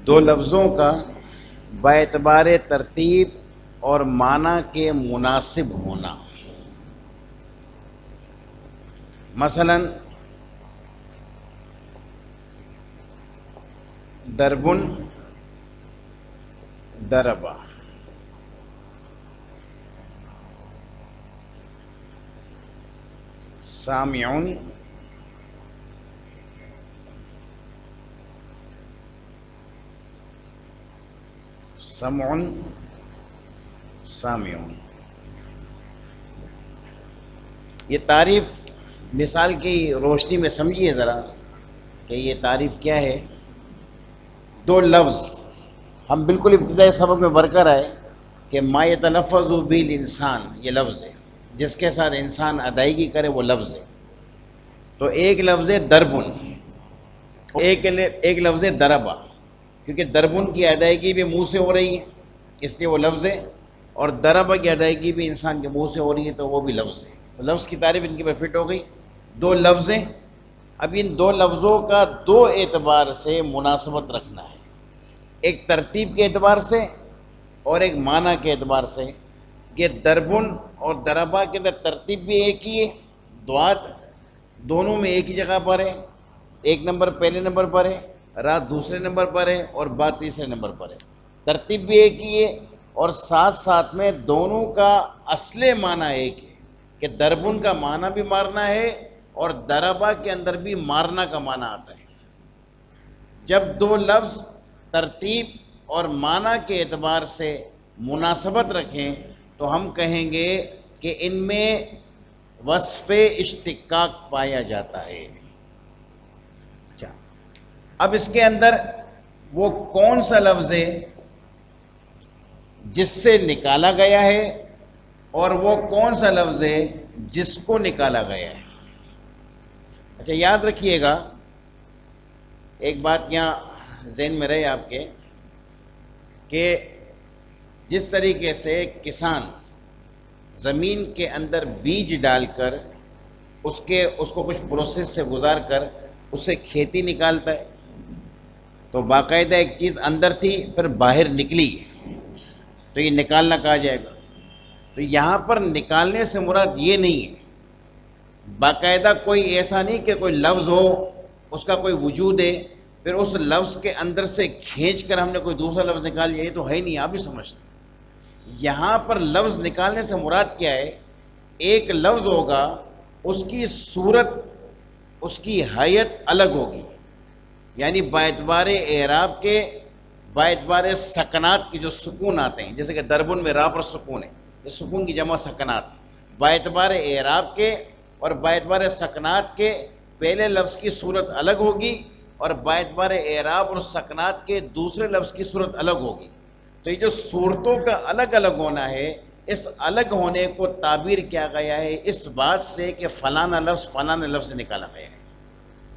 دو لفظوں کا باعتبار ترتیب اور معنی کے مناسب ہونا. مثلا دربن دربا، سامعون سمعن سامعون. یہ تعریف مثال کی روشنی میں سمجھیے ذرا کہ یہ تعریف کیا ہے. دو لفظ ہم بالکل ابتدائی سبق میں بڑھ کر آئے کہ ما یتلفظ به الانسان، یہ لفظ ہے جس کے ساتھ انسان ادائیگی کرے، وہ لفظ ہے. تو ایک لفظ ہے دربن، ایک لفظ ہے دربا، کیونکہ دربن کی ادائیگی بھی منہ سے ہو رہی ہے اس لیے وہ لفظ ہے، اور دربا کی ادائیگی بھی انسان کے منہ سے ہو رہی ہے تو وہ بھی لفظ ہے. تو لفظ کی تعریف ان کی پر فٹ ہو گئی. دو لفظ ہیں، اب ان دو لفظوں کا دو اعتبار سے مناسبت رکھنا ہے، ایک ترتیب کے اعتبار سے اور ایک معنی کے اعتبار سے. کہ دربن اور دربا کے اندر ترتیب بھی ایک ہی ہے، دعات دونوں میں ایک ہی جگہ پر ہے، ایک نمبر پہلے نمبر پر ہے، رات دوسرے نمبر پر ہے اور بات تیسرے نمبر پر ہے. ترتیب بھی ایک ہی ہے اور ساتھ ساتھ میں دونوں کا اصل معنی ایک ہے کہ دربن کا معنی بھی مارنا ہے اور دربا کے اندر بھی مارنا کا معنی آتا ہے. جب دو لفظ ترتیب اور معنی کے اعتبار سے مناسبت رکھیں تو ہم کہیں گے کہ ان میں وصف اشتقاق پایا جاتا ہے. اب اس کے اندر وہ کون سا لفظ ہے جس سے نکالا گیا ہے اور وہ کون سا لفظ ہے جس کو نکالا گیا ہے. اچھا یاد رکھیے گا ایک بات یہاں ذہن میں رہے آپ کے کہ جس طریقے سے کسان زمین کے اندر بیج ڈال کر اس کو کچھ پروسیس سے گزار کر اس سے کھیتی نکالتا ہے، تو باقاعدہ ایک چیز اندر تھی پھر باہر نکلی تو یہ نکالنا کہا جائے گا. تو یہاں پر نکالنے سے مراد یہ نہیں ہے، باقاعدہ کوئی ایسا نہیں کہ کوئی لفظ ہو اس کا کوئی وجود ہے پھر اس لفظ کے اندر سے کھینچ کر ہم نے کوئی دوسرا لفظ نکال لیا، یہ تو ہے نہیں. آپ بھی سمجھتے یہاں پر لفظ نکالنے سے مراد کیا ہے، ایک لفظ ہوگا اس کی صورت اس کی حیت الگ ہوگی، یعنی باعتبار اعراب کے باعتبار سکنات کے جو سکون آتے ہیں، جیسے کہ دربن میں را پر سکون ہے، یہ سکون کی جمع سکنات، باعتبار اعراب کے اور باعتبار سکنات کے پہلے لفظ کی صورت الگ ہوگی اور باعتبار اعراب اور سکنات کے دوسرے لفظ کی صورت الگ ہوگی. تو یہ جو صورتوں کا الگ الگ ہونا ہے، اس الگ ہونے کو تعبیر کیا گیا ہے اس بات سے کہ فلانا لفظ سے نکالا گیا ہے.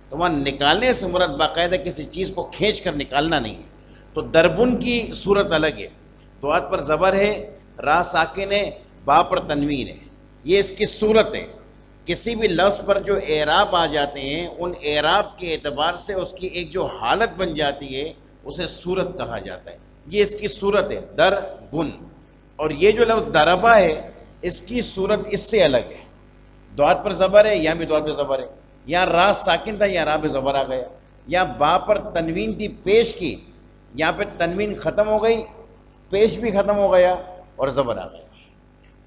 تو وہاں نکالنے سے مراد باقاعدہ کسی چیز کو کھینچ کر نکالنا نہیں ہے. تو دربن کی صورت الگ ہے، دوات پر زبر ہے، را ساکن ہے، با پر تنوین ہے، یہ اس کی صورت ہے. کسی بھی لفظ پر جو اعراب آ جاتے ہیں ان اعراب کے اعتبار سے اس کی ایک جو حالت بن جاتی ہے اسے صورت کہا جاتا ہے. یہ اس کی صورت ہے دربن. اور یہ جو لفظ دربا ہے اس کی صورت اس سے الگ ہے، دوات پر زبر ہے، یہاں بھی دوات پر زبر ہے، یہاں را ساکن تھا یہاں را پہ زبر آ گیا، یہاں با پر تنوین تھی پیش کی، یہاں پہ تنوین ختم ہو گئی، پیش بھی ختم ہو گیا اور زبر آ گیا.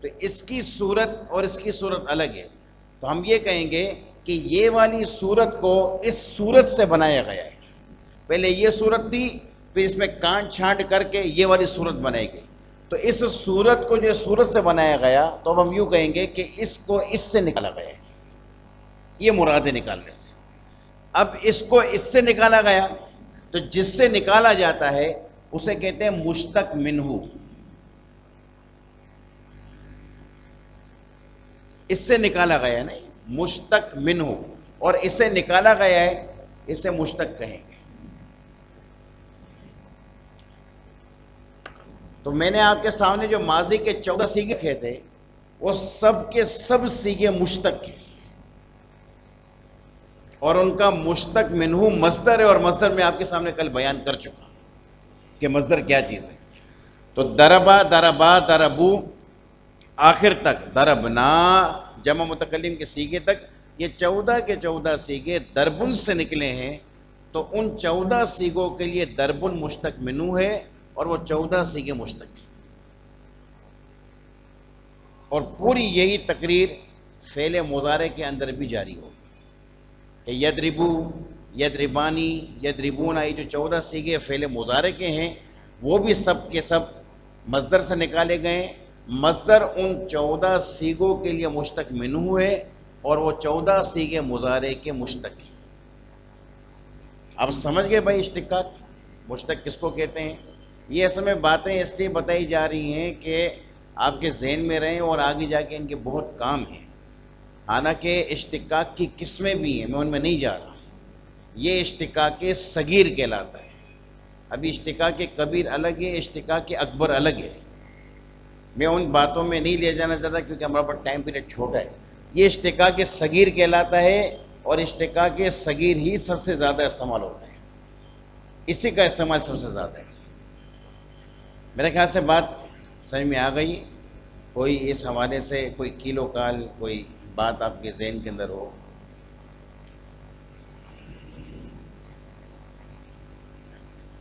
تو اس کی صورت اور اس کی صورت الگ ہے. تو ہم یہ کہیں گے کہ یہ والی صورت کو اس صورت سے بنایا گیا ہے. پہلے یہ صورت تھی پھر اس میں کانٹ چھانٹ کر کے یہ والی صورت بنائی گئی. تو اس صورت کو جو صورت سے بنایا گیا تو اب ہم یوں کہیں گے کہ اس کو اس سے نکالا گیا ہے، یہ مراد ہے نکالنے سے. اب اس کو اس سے نکالا گیا تو جس سے نکالا جاتا ہے اسے کہتے ہیں مشتق منہ. اس سے نکالا گیا ہے نہیں، مشتق منہ، اور اسے نکالا گیا ہے اسے مشتق کہیں گے. تو میں نے آپ کے سامنے جو ماضی کے 14 سیغے کہے تھے وہ سب کے سب سیغے مشتق ہیں اور ان کا مشتق منہ مصدر ہے، اور مصدر میں آپ کے سامنے کل بیان کر چکا. کہ مصدر کیا چیز ہے. تو دربا دربا دربو آخر تک، دربنا جمع متکلم کے سیغے تک، یہ 14 کے 14 سیغے دربن سے نکلے ہیں. تو ان 14 سیغوں کے لیے دربن مشتق منو ہے اور وہ 14 سیغے مشتق ہیں. اور پوری یہی تقریر فعل مضارع کے اندر بھی جاری ہوگی کہ یدربو، یدربانی، یدربون، یہ جو 14 سیغے فعل مضارع کے ہیں وہ بھی سب کے سب مصدر سے نکالے گئے. مصدر ان 14 سیغوں کے لیے مشتق منو ہے اور وہ 14 سیغے مضارع کے مشتق ہیں. اب سمجھ گئے بھائی اشتقاق مشتق کس کو کہتے ہیں؟ یہ اصل میں باتیں اس لیے بتائی جا رہی ہیں کہ آپ کے ذہن میں رہیں اور آگے جا کے ان کے بہت کام ہیں. حالانکہ اشتقاق کی قسمیں بھی ہیں، میں ان میں نہیں جا رہا. یہ اشتقاق صغیر کہلاتا ہے. ابھی اشتقاق کبیر الگ ہے، اشتقاق اکبر الگ ہے. میں ان باتوں میں نہیں لے جانا چاہتا کیونکہ ہمارا پر ٹائم پیریڈ چھوٹا ہے. یہ اشتقاق صغیر کہلاتا ہے اور اشتقاق صغیر ہی سب سے زیادہ استعمال ہوتا ہے، اسی کا استعمال سب سے زیادہ ہے. میرے خیال سے بات سمجھ میں آ گئی. کوئی اس حوالے سے کوئی کیلو کال کوئی بات آپ کے ذہن کے اندر ہو؟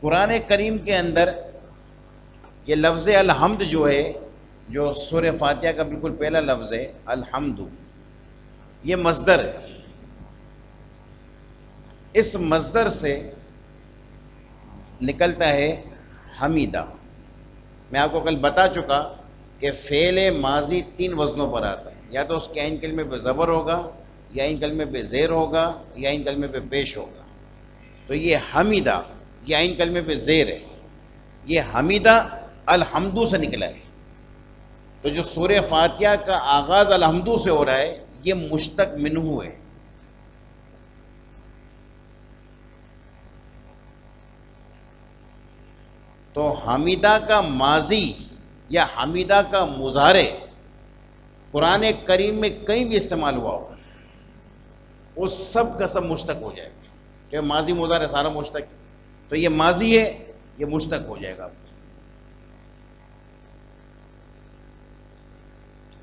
قرآن کریم کے اندر یہ لفظ الحمد جو ہے، جو سورہ فاتحہ کا بالکل پہلا لفظ ہے الحمد، یہ مصدر ہے. اس مصدر سے نکلتا ہے حمیدہ. میں آپ کو کل بتا چکا کہ فعل ماضی 3 وزنوں پر آتا ہے، یا تو اس کے عین کلمے پہ زبر ہوگا، یا عین کلمے پہ زیر ہوگا، یا عین کلمے پہ پیش ہوگا. تو یہ حمیدہ، یہ عین کلمے پہ زیر ہے، یہ حمیدہ الحمدو سے نکلا ہے. تو جو سورہ فاتحہ کا آغاز الحمدو سے ہو رہا ہے یہ مشتق منہو ہے. تو حمیدہ کا ماضی یا حمیدہ کا مضارع قرآن کریم میں کہیں بھی استعمال ہوا ہو وہ سب کا سب مشتق ہو جائے گا. کہ ماضی مضارع سارا مشتق ہے، تو یہ ماضی ہے، یہ مشتق ہو جائے گا.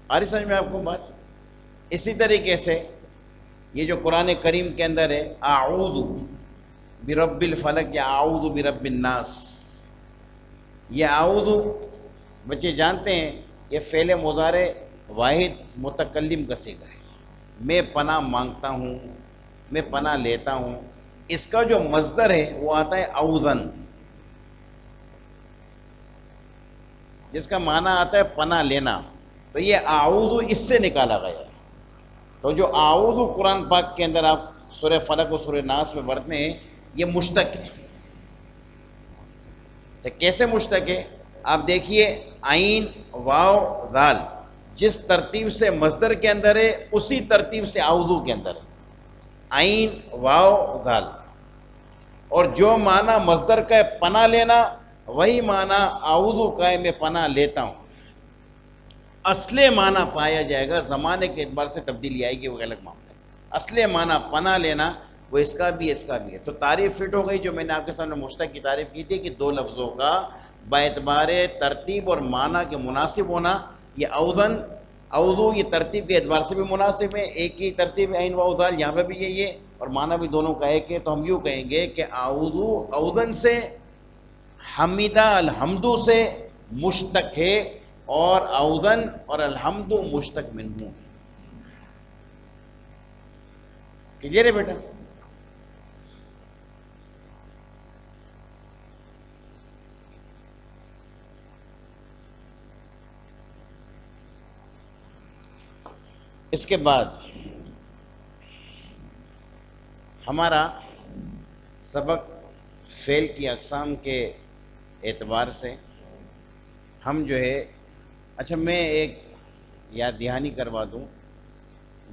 آ رہی سمجھ میں آپ کو بات؟ اسی طریقے سے یہ جو قرآن کریم کے اندر ہے اعوذ برب الفلق یا اعوذ برب الناس، یہ اعوذ بچے جانتے ہیں یہ فعل مضارع واحد متکلم کا صیغہ ہے. میں پناہ مانگتا ہوں، میں پناہ لیتا ہوں. اس کا جو مصدر ہے وہ آتا ہے اعوذن، جس کا معنی آتا ہے پناہ لینا. تو یہ اعوذ اس سے نکالا گیا. تو جو اعوذ قرآن پاک کے اندر آپ سورہ فلق و سورہ ناس میں پڑھتے ہیں یہ مشتق ہے. تو کیسے مشتق ہے؟ آپ دیکھیے عین واو ذال جس ترتیب سے مصدر کے اندر ہے اسی ترتیب سے اعوذ کے اندر ہے. عین واو ذال، اور جو معنی مصدر کا ہے پناہ لینا وہی معنی اعوذ کا ہے میں پناہ لیتا ہوں. اصل معنی پایا جائے گا، زمانے کے اعتبار سے تبدیلی آئے گی وہ الگ معاملہ ہے. اصل معنی پناہ لینا وہ اس کا بھی اس کا بھی ہے. تو تعریف فٹ ہو گئی جو میں نے آپ کے سامنے مشتق کی تعریف کی تھی کہ 2 لفظوں کا باعتبار ترتیب اور معنی کے مناسب ہونا. یہ اعوذن اعوذ یہ ترتیب کے اعتبار سے بھی مناسب ہے، ایک ہی ترتیب عین واو ذال، یہاں پہ بھی یہی ہے، اور معنی بھی دونوں کا ایک ہے. تو ہم یوں کہیں گے کہ اعوذ اعوذن سے، حمیدہ الحمدو سے مشتق ہے، اور اعوذن اور الحمد مشتق منہ. کلیئر ہے بیٹا؟ اس کے بعد ہمارا سبق فعل کی اقسام کے اعتبار سے ہم جو ہے، اچھا میں ایک یاد دہانی کروا دوں.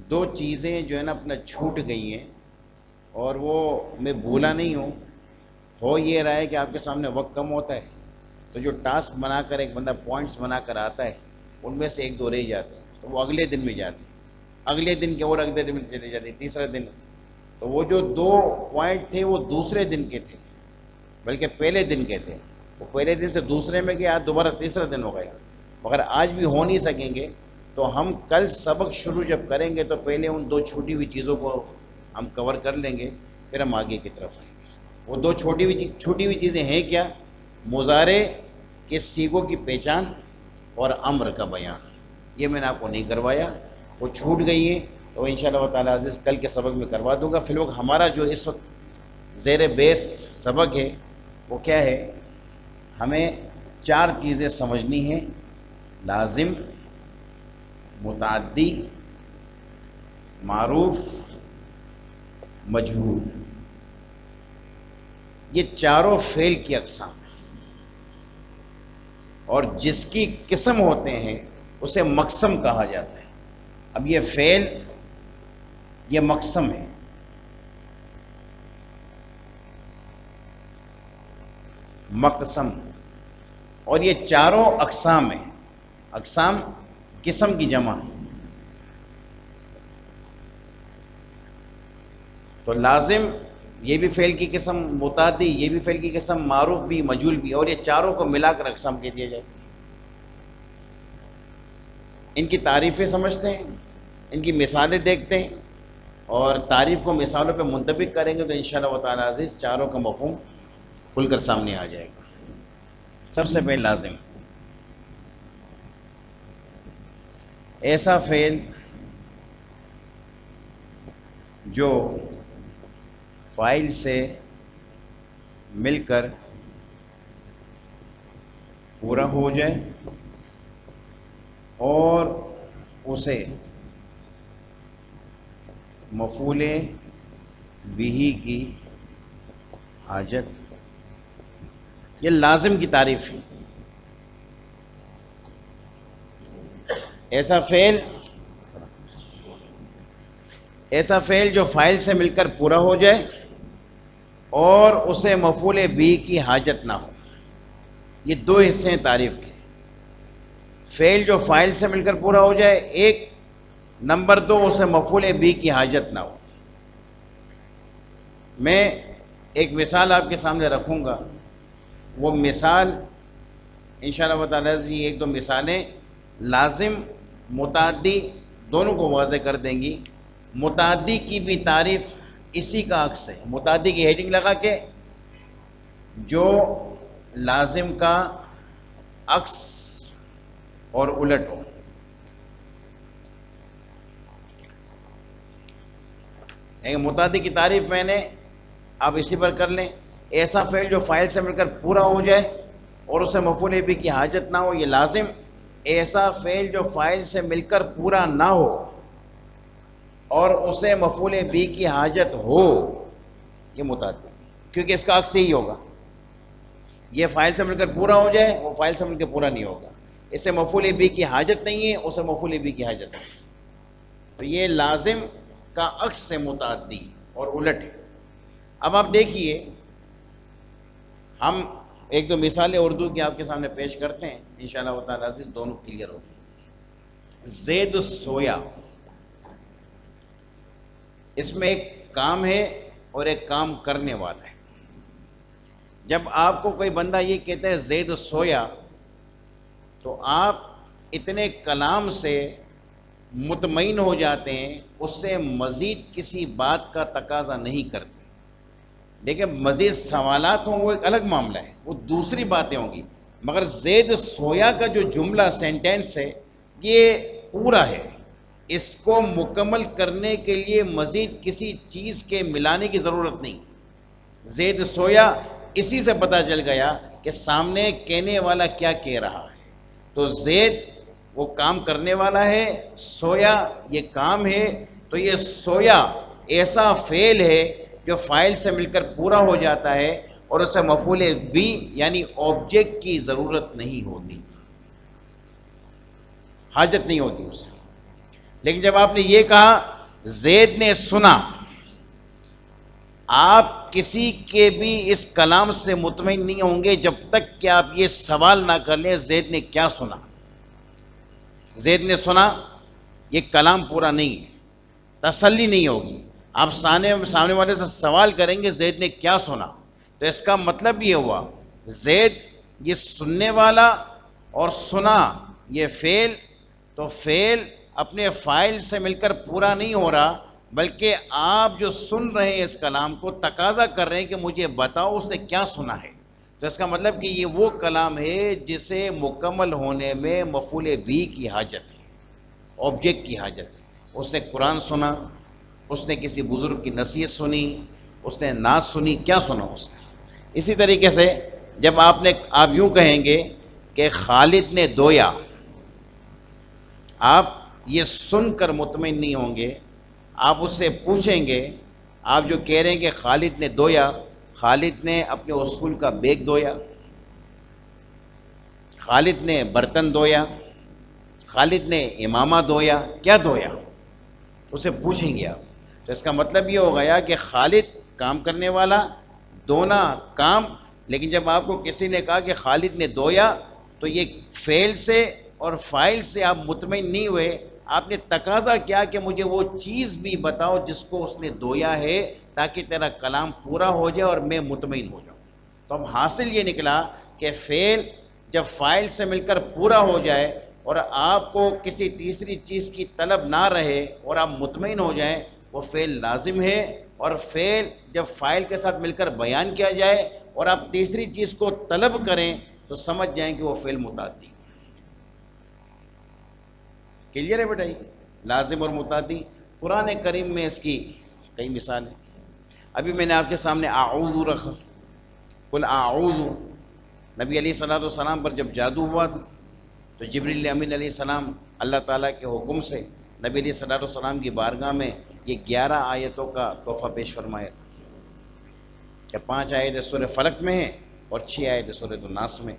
2 چیزیں جو ہے نا اپنا چھوٹ گئی ہیں اور وہ میں بھولا نہیں ہوں. ہو یہ رہا ہے کہ آپ کے سامنے وقت کم ہوتا ہے تو جو ٹاسک بنا کر ایک بندہ پوائنٹس بنا کر آتا ہے ان میں سے 1-2 رہ جاتے ہیں تو وہ اگلے دن میں جاتے ہیں، اگلے دن کے اور اگلے دن میں چلے جاتے ہیں، تیسرا دن. تو وہ جو 2 پوائنٹ تھے وہ دوسرے دن کے تھے بلکہ پہلے دن کے تھے. وہ پہلے دن سے دوسرے میں گیا، دوبارہ تیسرا دن ہو گیا. مگر آج بھی ہو نہیں سکیں گے تو ہم کل سبق شروع جب کریں گے تو پہلے ان دو چھوٹی ہوئی چیزوں کو ہم کور کر لیں گے، پھر ہم آگے کی طرف آئیں گے. وہ دو چھوٹی ہوئی چیزیں ہیں کیا؟ مضارع کے صیغوں کی پہچان اور امر کا بیان. یہ میں نے آپ کو نہیں کروایا، وہ چھوٹ گئی ہیں، تو انشاءاللہ تعالیٰ عزیز کل کے سبق میں کروا دوں گا. فی الوقت ہمارا جو اس وقت زیر بیس سبق ہے وہ کیا ہے؟ ہمیں 4 چیزیں سمجھنی ہیں: لازم، متعدی، معروف، مجہول. یہ چاروں فعل کی اقسام ہیں، اور جس کی قسم ہوتے ہیں اسے مقسم کہا جاتا ہے. اب یہ فعل یہ مقسم ہے. مقسم. اور یہ چاروں اقسام ہیں. اقسام قسم کی جمع ہے. تو لازم یہ بھی فعل کی قسم، متعدی یہ بھی فعل کی قسم، معروف بھی، مجہول بھی، اور یہ چاروں کو ملا کر اقسام کہہ دیا جائے. ان کی تعریفیں سمجھتے ہیں، ان کی مثالیں دیکھتے ہیں، اور تعریف کو مثالوں پہ منطبق کریں گے تو انشاءاللہ تعالیٰ عزیز چاروں کا مفہوم کھل کر سامنے آ جائے گا. سب سے پہلے لازم، ایسا فعل جو فاعل سے مل کر پورا ہو جائے اور اسے مفعول بہ کی حاجت. یہ لازم کی تعریف ہے. ایسا فعل جو فاعل سے مل کر پورا ہو جائے اور اسے مفعول بہ کی حاجت نہ ہو. یہ 2 حصے ہیں تعریف کے. فعل جو فاعل سے مل کر پورا ہو جائے، 1. نمبر 2، اسے مفعول بہ کی حاجت نہ ہو. میں ایک مثال آپ کے سامنے رکھوں گا. وہ مثال انشاءاللہ تعالیٰ یہ 1-2 مثالیں لازم متعدی دونوں کو واضح کر دیں گی. متعدی کی بھی تعریف اسی کا عکس ہے. متعدی کی ہیڈنگ لگا کے جو لازم کا عکس اور الٹ ہو. متعدی کی تعریف میں نے آپ اسی پر کر لیں. ایسا فعل جو فاعل سے مل کر پورا ہو جائے اور اسے مفعول بہ کی حاجت نہ ہو، یہ لازم. ایسا فعل جو فاعل سے مل کر پورا نہ ہو اور اسے مفعول بہ کی حاجت ہو، یہ متعدی. کیونکہ اس کا عکس یہی ہوگا. یہ فاعل سے مل کر پورا ہو جائے، وہ فاعل سے مل کر پورا نہیں ہوگا. اسے مفعول بہ کی حاجت نہیں ہے، اسے مفعول بہ کی حاجت ہے. تو یہ لازم کا عکس سے متعدی اور الٹ ہے. اب آپ دیکھیے، ہم 1-2 مثالیں اردو کی آپ کے سامنے پیش کرتے ہیں، انشاءاللہ تعالیٰ عزیز دونوں کلیئر ہو گئے. زید سویا، اس میں ایک کام ہے اور ایک کام کرنے والا ہے. جب آپ کو کوئی بندہ یہ کہتا ہے زید سویا، تو آپ اتنے کلام سے مطمئن ہو جاتے ہیں، اس سے مزید کسی بات کا تقاضا نہیں کرتے. لیکن مزید سوالات ہوں وہ ایک الگ معاملہ ہے، وہ دوسری باتیں ہوں گی. مگر زید سویا کا جو جملہ سینٹینس ہے یہ پورا ہے. اس کو مکمل کرنے کے لیے مزید کسی چیز کے ملانے کی ضرورت نہیں. زید سویا، اسی سے پتہ چل گیا کہ سامنے کہنے والا کیا کہہ رہا ہے. تو زید وہ کام کرنے والا ہے، سویا یہ کام ہے. تو یہ سویا ایسا فعل ہے جو فاعل سے مل کر پورا ہو جاتا ہے اور اسے مفعول بہ یعنی آبجیکٹ کی ضرورت نہیں ہوتی، حاجت نہیں ہوتی اسے. لیکن جب آپ نے یہ کہا زید نے سنا، آپ کسی کے بھی اس کلام سے مطمئن نہیں ہوں گے جب تک کہ آپ یہ سوال نہ کر لیں زید نے کیا سنا. زید نے سنا، یہ کلام پورا نہیں ہے، تسلی نہیں ہوگی. آپ سامنے والے سے سوال کریں گے زید نے کیا سنا، تو اس کا مطلب یہ ہوا زید یہ سننے والا اور سنا یہ فعل، تو فعل اپنے فاعل سے مل کر پورا نہیں ہو رہا، بلکہ آپ جو سن رہے ہیں اس کلام کو تقاضا کر رہے ہیں کہ مجھے بتاؤ اس نے کیا سنا ہے. تو اس کا مطلب کہ یہ وہ کلام ہے جسے مکمل ہونے میں مفعول بھی کی حاجت ہے، آبجیکٹ کی حاجت ہے. اس نے قرآن سنا، اس نے کسی بزرگ کی نصیحت سنی، اس نے نعت سنی، کیا سنا اس نے. اسی طریقے سے جب آپ یوں کہیں گے کہ خالد نے دویا، آپ یہ سن کر مطمئن نہیں ہوں گے، آپ اس سے پوچھیں گے. آپ جو کہہ رہے ہیں کہ خالد نے دویا، خالد نے اپنے اسکول کا بیگ دھویا، خالد نے برتن دھویا، خالد نے امامہ دھویا، کیا دھویا؟ اسے پوچھیں گے آپ. تو اس کا مطلب یہ ہو گیا کہ خالد کام کرنے والا، دھونا کام. لیکن جب آپ کو کسی نے کہا کہ خالد نے دھویا، تو یہ فعل سے اور فاعل سے آپ مطمئن نہیں ہوئے، آپ نے تقاضا کیا کہ مجھے وہ چیز بھی بتاؤ جس کو اس نے دھویا ہے، تاکہ تیرا کلام پورا ہو جائے اور میں مطمئن ہو جاؤں. تو اب حاصل یہ نکلا کہ فعل جب فاعل سے مل کر پورا ہو جائے اور آپ کو کسی تیسری چیز کی طلب نہ رہے اور آپ مطمئن ہو جائیں، وہ فعل لازم ہے. اور فعل جب فاعل کے ساتھ مل کر بیان کیا جائے اور آپ تیسری چیز کو طلب کریں تو سمجھ جائیں کہ وہ فعل متعدی. کلیئر ہے بیٹا؟ لازم اور متعدی قرآن کریم میں اس کی کئی مثالیں. ابھی میں نے آپ کے سامنے اعوذ رکھا، قل اعوذ. نبی علیہ الصلوۃ والسلام پر جب جادو ہوا تھا تو جبریل امین علیہ السلام اللہ تعالیٰ کے حکم سے نبی علیہ الصلوۃ والسلام کی بارگاہ میں یہ 11 آیتوں کا تحفہ پیش فرمایا تھا، کہ 5 آیتیں سورہ فلق میں ہیں اور 6 آیتیں سورہ الناس میں.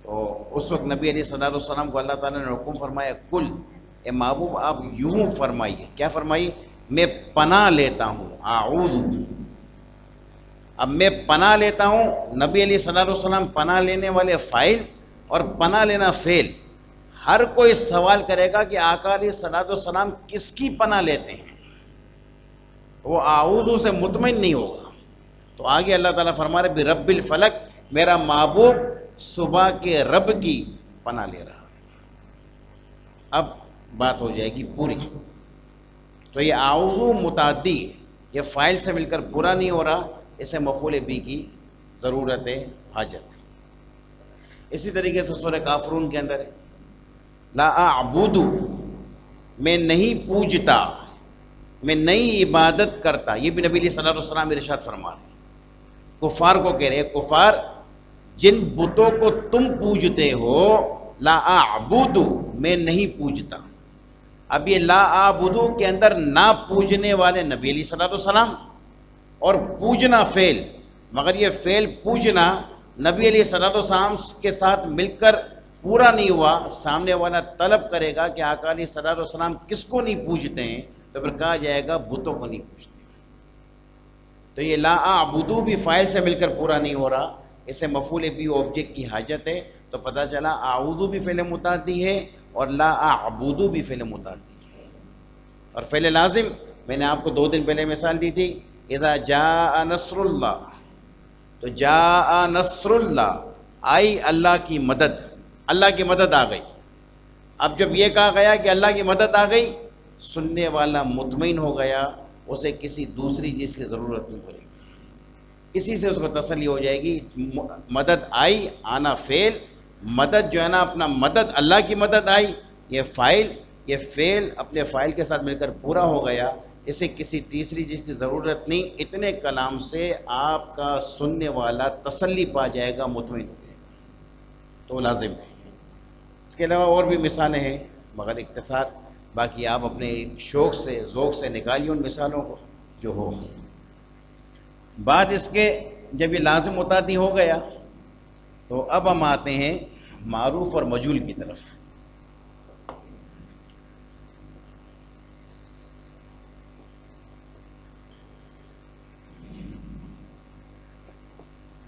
تو اس وقت نبی علیہ الصلوۃ والسلام کو اللہ تعالیٰ نے حکم فرمایا، کل اے محبوب آپ یوں فرمائیے. کیا فرمائیے؟ میں پناہ لیتا ہوں، اعوذ. اب میں پناہ لیتا ہوں، نبی علیہ الصلوۃ والسلام پناہ لینے والے فاعل اور پناہ لینا فعل. ہر کوئی سوال کرے گا کہ آقا علیہ الصلوۃ والسلام کس کی پناہ لیتے ہیں، وہ اعوذ سے مطمئن نہیں ہوگا. تو آگے اللہ تعالیٰ فرما رہے برب الفلق، میرا محبوب صبح کے رب کی پناہ لے رہا. اب بات ہو جائے گی پوری. تو یہ اعوذ متعدی، یہ فاعل سے مل کر پورا نہیں ہو رہا، اسے مفعول بھی کی ضرورت ہے، حاجت. اسی طریقے سے سورہ کافرون کے اندر لا اعبد، میں نہیں پوجتا، میں نہیں عبادت کرتا. یہ بھی نبی علیہ الصلوۃ والسلام ارشاد فرما رہے ہیں، کفار کو کہہ رہے ہیں، کفار جن بتوں کو تم پوجتے ہو، لا اعبد، میں نہیں پوجتا. اب یہ لا اعبد کے اندر نہ پوجنے والے نبی علیہ الصلوۃ والسلام اور پوجنا فعل، مگر یہ فعل پوجنا نبی علیہ الصلوۃ والسلام کے ساتھ مل کر پورا نہیں ہوا. سامنے والا طلب کرے گا کہ آقا علیہ الصلوۃ والسلام کس کو نہیں پوجتے ہیں، تو پھر کہا جائے گا بتوں کو نہیں پوجتے. تو یہ لا اعبد بھی فاعل سے مل کر پورا نہیں ہو رہا، اسے مفعول بھی آبجیکٹ کی حاجت ہے. تو پتہ چلا اعوذ بھی فعل متعدی ہے اور لا اعبد بھی فعل متعدی ہے. اور فعل لازم میں نے آپ کو 2 دن پہلے مثال دی تھی، اذا جاء نصر اللہ. تو جاء نصر اللہ، آئی اللہ کی مدد، اللہ کی مدد آ گئی. اب جب یہ کہا گیا کہ اللہ کی مدد آ گئی، سننے والا مطمئن ہو گیا، اسے کسی دوسری چیز کی ضرورت نہیں پڑے گی، اسی سے اس کو تسلی ہو جائے گی. مدد آئی، آنا فعل، مدد جو ہے نا اپنا مدد، اللہ کی مدد آئی، یہ فاعل، یہ فعل اپنے فاعل کے ساتھ مل کر پورا ہو گیا، اسے کسی تیسری چیز کی ضرورت نہیں. اتنے کلام سے آپ کا سننے والا تسلی پا جائے گا، مطمئن ہو جائے گا. تو لازم ہے. اس کے علاوہ اور بھی مثالیں ہیں مگر اختصار، باقی آپ اپنے شوق سے ذوق سے نکالیے ان مثالوں کو جو ہو. بعد اس کے جب یہ لازم متعدی ہو گیا تو اب ہم آتے ہیں معروف اور مجہول کی طرف.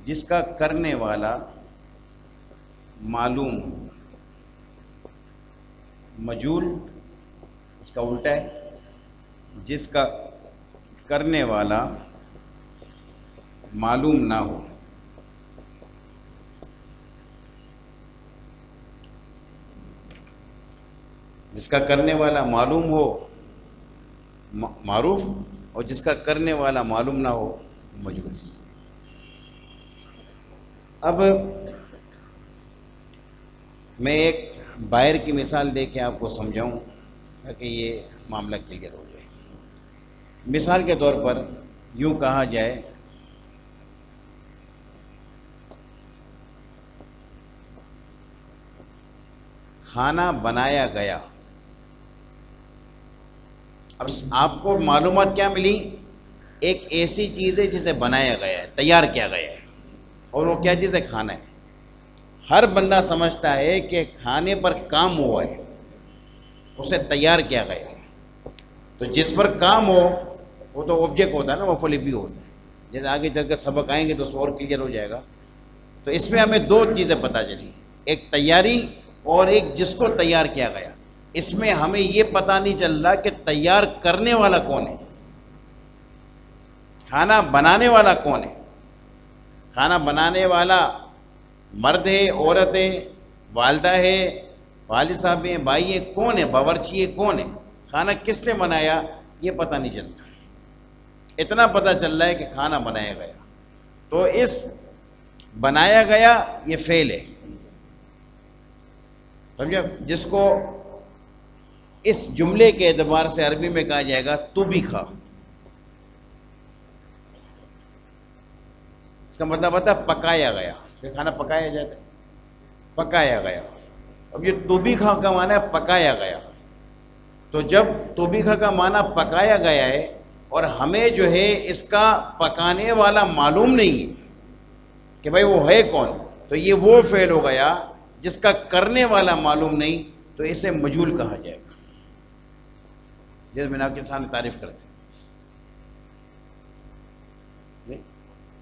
جس کا کرنے والا معلوم، مجہول اس کا الٹا ہے، جس کا کرنے والا معلوم نہ ہو. جس کا کرنے والا معلوم ہو معروف، اور جس کا کرنے والا معلوم نہ ہو مجہول۔ اب میں ایک بائر کی مثال دے کے آپ کو سمجھاؤں تاکہ یہ معاملہ کلیئر ہو جائے۔ مثال کے طور پر یوں کہا جائے کھانا بنایا گیا۔ اب آپ کو معلومات کیا ملی؟ ایک ایسی چیز ہے جسے بنایا گیا ہے، تیار کیا گیا ہے، اور وہ کیا چیز ہے؟ کھانا ہے۔ ہر بندہ سمجھتا ہے کہ کھانے پر کام ہوا ہے، اسے تیار کیا گیا ہے۔ تو جس پر کام ہو وہ تو آبجیکٹ ہوتا ہے نا، مفعول بھی ہوتا ہے۔ جیسے آگے چل کے سبق آئیں گے تو اس کو اور کلیئر ہو جائے گا۔ تو اس میں ہمیں دو چیزیں پتہ چلی، ایک تیاری اور ایک جس کو تیار کیا گیا۔ اس میں ہمیں یہ پتہ نہیں چل رہا کہ تیار کرنے والا کون ہے، کھانا بنانے والا کون ہے۔ کھانا بنانے والا مرد ہے، عورت ہے، والدہ ہے، والد صاحب ہیں، بھائی ہے، کون ہے؟ باورچی ہے، کون ہے؟ کھانا کس نے بنایا یہ پتہ نہیں چل رہا۔ اتنا پتہ چل رہا ہے کہ کھانا بنایا گیا۔ تو اس بنایا گیا یہ فعل ہے، سمجھا؟ جس کو اس جملے کے اعتبار سے عربی میں کہا جائے گا تو بھی کھا۔ اس کا مطلب ہوتا ہے پکایا گیا، پھر کھانا پکایا جاتا ہے، پکایا گیا۔ اب یہ تو بھی کھا کا معنی ہے پکایا گیا۔ تو جب تو بھی کھا کا معنی پکایا گیا ہے اور ہمیں جو ہے اس کا پکانے والا معلوم نہیں ہے کہ بھائی وہ ہے کون، تو یہ وہ فعل ہو گیا جس کا کرنے والا معلوم نہیں، تو اسے مجہول کہا جائے گا۔ جیسے میں نے آپ کے سامنے تعریف کرتے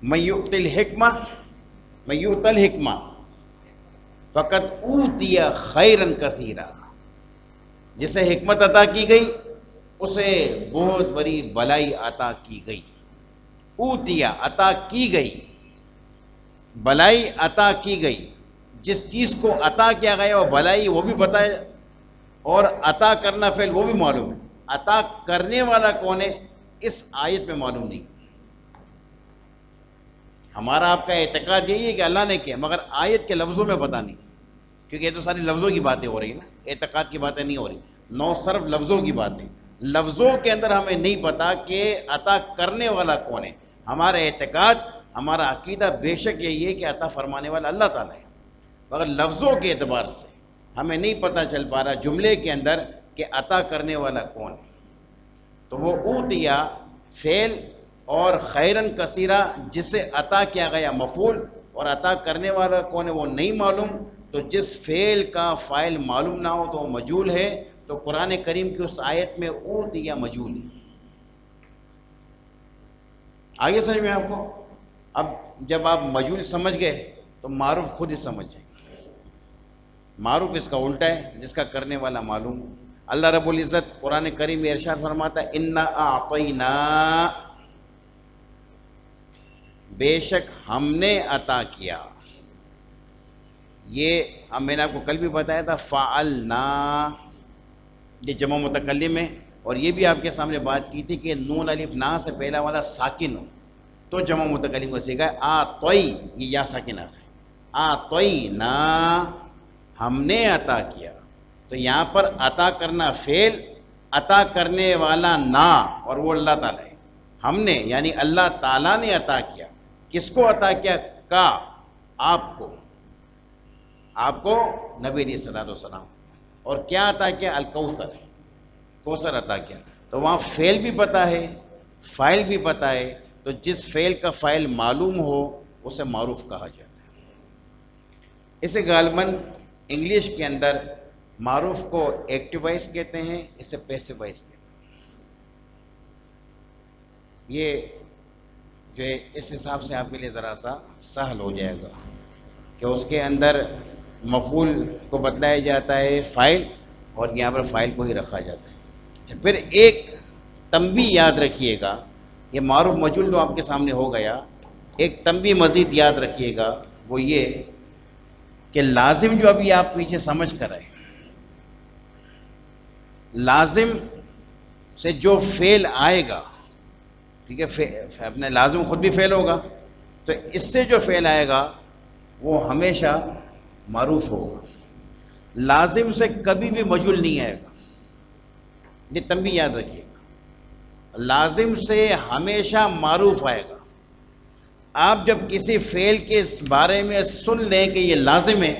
من یؤت الحکمہ، من یؤت الحکمہ فقد اوتی خیرا کثیرا، جسے حکمت عطا کی گئی اسے بہت بڑی بلائی عطا کی گئی۔ اوتیا عطا کی گئی، بلائی عطا کی گئی۔ جس چیز کو عطا کیا گیا وہ بلائی وہ بھی پتہ ہے، اور عطا کرنا فعل وہ بھی معلوم ہے۔ عطا کرنے والا کون ہے اس آیت میں معلوم نہیں۔ ہمارا آپ کا اعتقاد یہی ہے کہ اللہ نے کیا، مگر آیت کے لفظوں میں پتہ نہیں، کیونکہ یہ تو ساری لفظوں کی باتیں ہو رہی ہیں نا، اعتقاد کی باتیں نہیں ہو رہی، نو صرف لفظوں کی باتیں۔ لفظوں کے اندر ہمیں نہیں پتا کہ عطا کرنے والا کون ہے۔ ہمارا اعتقاد، ہمارا عقیدہ بے شک یہی ہے کہ عطا فرمانے والا اللہ تعالیٰ ہے، مگر لفظوں کے اعتبار سے ہمیں نہیں پتہ چل پا رہا جملے کے اندر کہ عطا کرنے والا کون ہے۔ تو وہ اوتیا فعل اور خیرن کثیرہ جسے عطا کیا گیا مفعول، اور عطا کرنے والا کون ہے وہ نہیں معلوم۔ تو جس فعل کا فاعل معلوم نہ ہو تو وہ مجہول ہے۔ تو قرآن کریم کی اس آیت میں اوتیا مجہول ہے۔ آگے سمجھ میں آپ کو؟ اب جب آپ مجہول سمجھ گئے تو معروف خود ہی سمجھ جائیں۔ معروف اس کا الٹا ہے، جس کا کرنے والا معلوم۔ اللہ رب العزت قرآن کریم میں ارشاد فرماتا ہے انا اعطینا، بے شک ہم نے عطا کیا۔ یہ میں نے آپ کو کل بھی بتایا تھا فعلنا، یہ جمع متکلم ہے، اور یہ بھی آپ کے سامنے بات کی تھی کہ نون الف نا سے پہلا والا ساکن ہو تو جمع متکلم کو سیکھا ہے۔ آطی، یہ یا ساکن ہے، آطینا ہم نے عطا کیا۔ تو یہاں پر عطا کرنا فعل، عطا کرنے والا نا، اور وہ اللہ تعالیٰ ہے۔ ہم نے یعنی اللہ تعالیٰ نے عطا کیا۔ کس کو عطا کیا؟ کا، آپ کو، آپ کو نبی علیہ الصلوۃ والسلام۔ اور کیا عطا کیا؟ الکوثر، کوثر عطا کیا۔ تو وہاں فعل بھی پتہ ہے، فاعل بھی پتہ ہے۔ تو جس فعل کا فاعل معلوم ہو اسے معروف کہا جاتا ہے۔ اسے غالباً انگلش کے اندر معروف کو ایکٹیو وائس کہتے ہیں، اسے پیسو وائس کہتے ہیں۔ یہ جو ہے اس حساب سے آپ کے لیے ذرا سا سہل ہو جائے گا کہ اس کے اندر مفعول کو بتلایا جاتا ہے فاعل، اور یہاں پر فاعل کو ہی رکھا جاتا ہے۔ پھر ایک تنبیہ یاد رکھیے گا، یہ معروف مجہول تو آپ کے سامنے ہو گیا، ایک تنبیہ مزید یاد رکھیے گا، وہ یہ کہ لازم جو ابھی آپ پیچھے سمجھ کر آئے، لازم سے جو فعل آئے گا، ٹھیک ہے، اپنے لازم خود بھی فعل ہوگا، تو اس سے جو فعل آئے گا وہ ہمیشہ معروف ہوگا. لازم سے کبھی بھی مجہول نہیں آئے گا، یہ تنبیہ یاد رکھیے گا. لازم سے ہمیشہ معروف آئے گا. آپ جب کسی فعل کے اس بارے میں سن لیں کہ یہ لازم ہے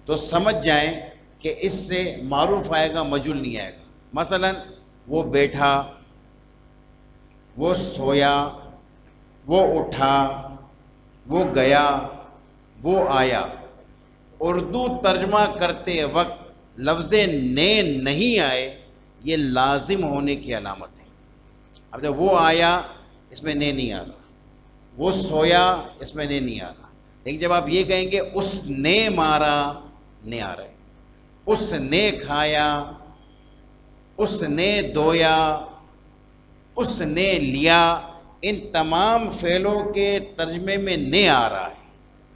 تو سمجھ جائیں کہ اس سے معروف آئے گا، مجہول نہیں آئے گا. مثلا وہ بیٹھا، وہ سویا، وہ اٹھا، وہ گیا، وہ آیا. اردو ترجمہ کرتے وقت لفظ نے نہیں آئے، یہ لازم ہونے کی علامت ہے. اب جب وہ آیا اس میں نے نہیں آ رہا، وہ سویا اس میں نے نہیں آ رہا. لیکن جب آپ یہ کہیں گے اس نے مارا، نے آ رہا ہے. اس نے کھایا، اس نے دھویا، اس نے لیا، ان تمام فعلوں کے ترجمے میں نے آ رہا ہے.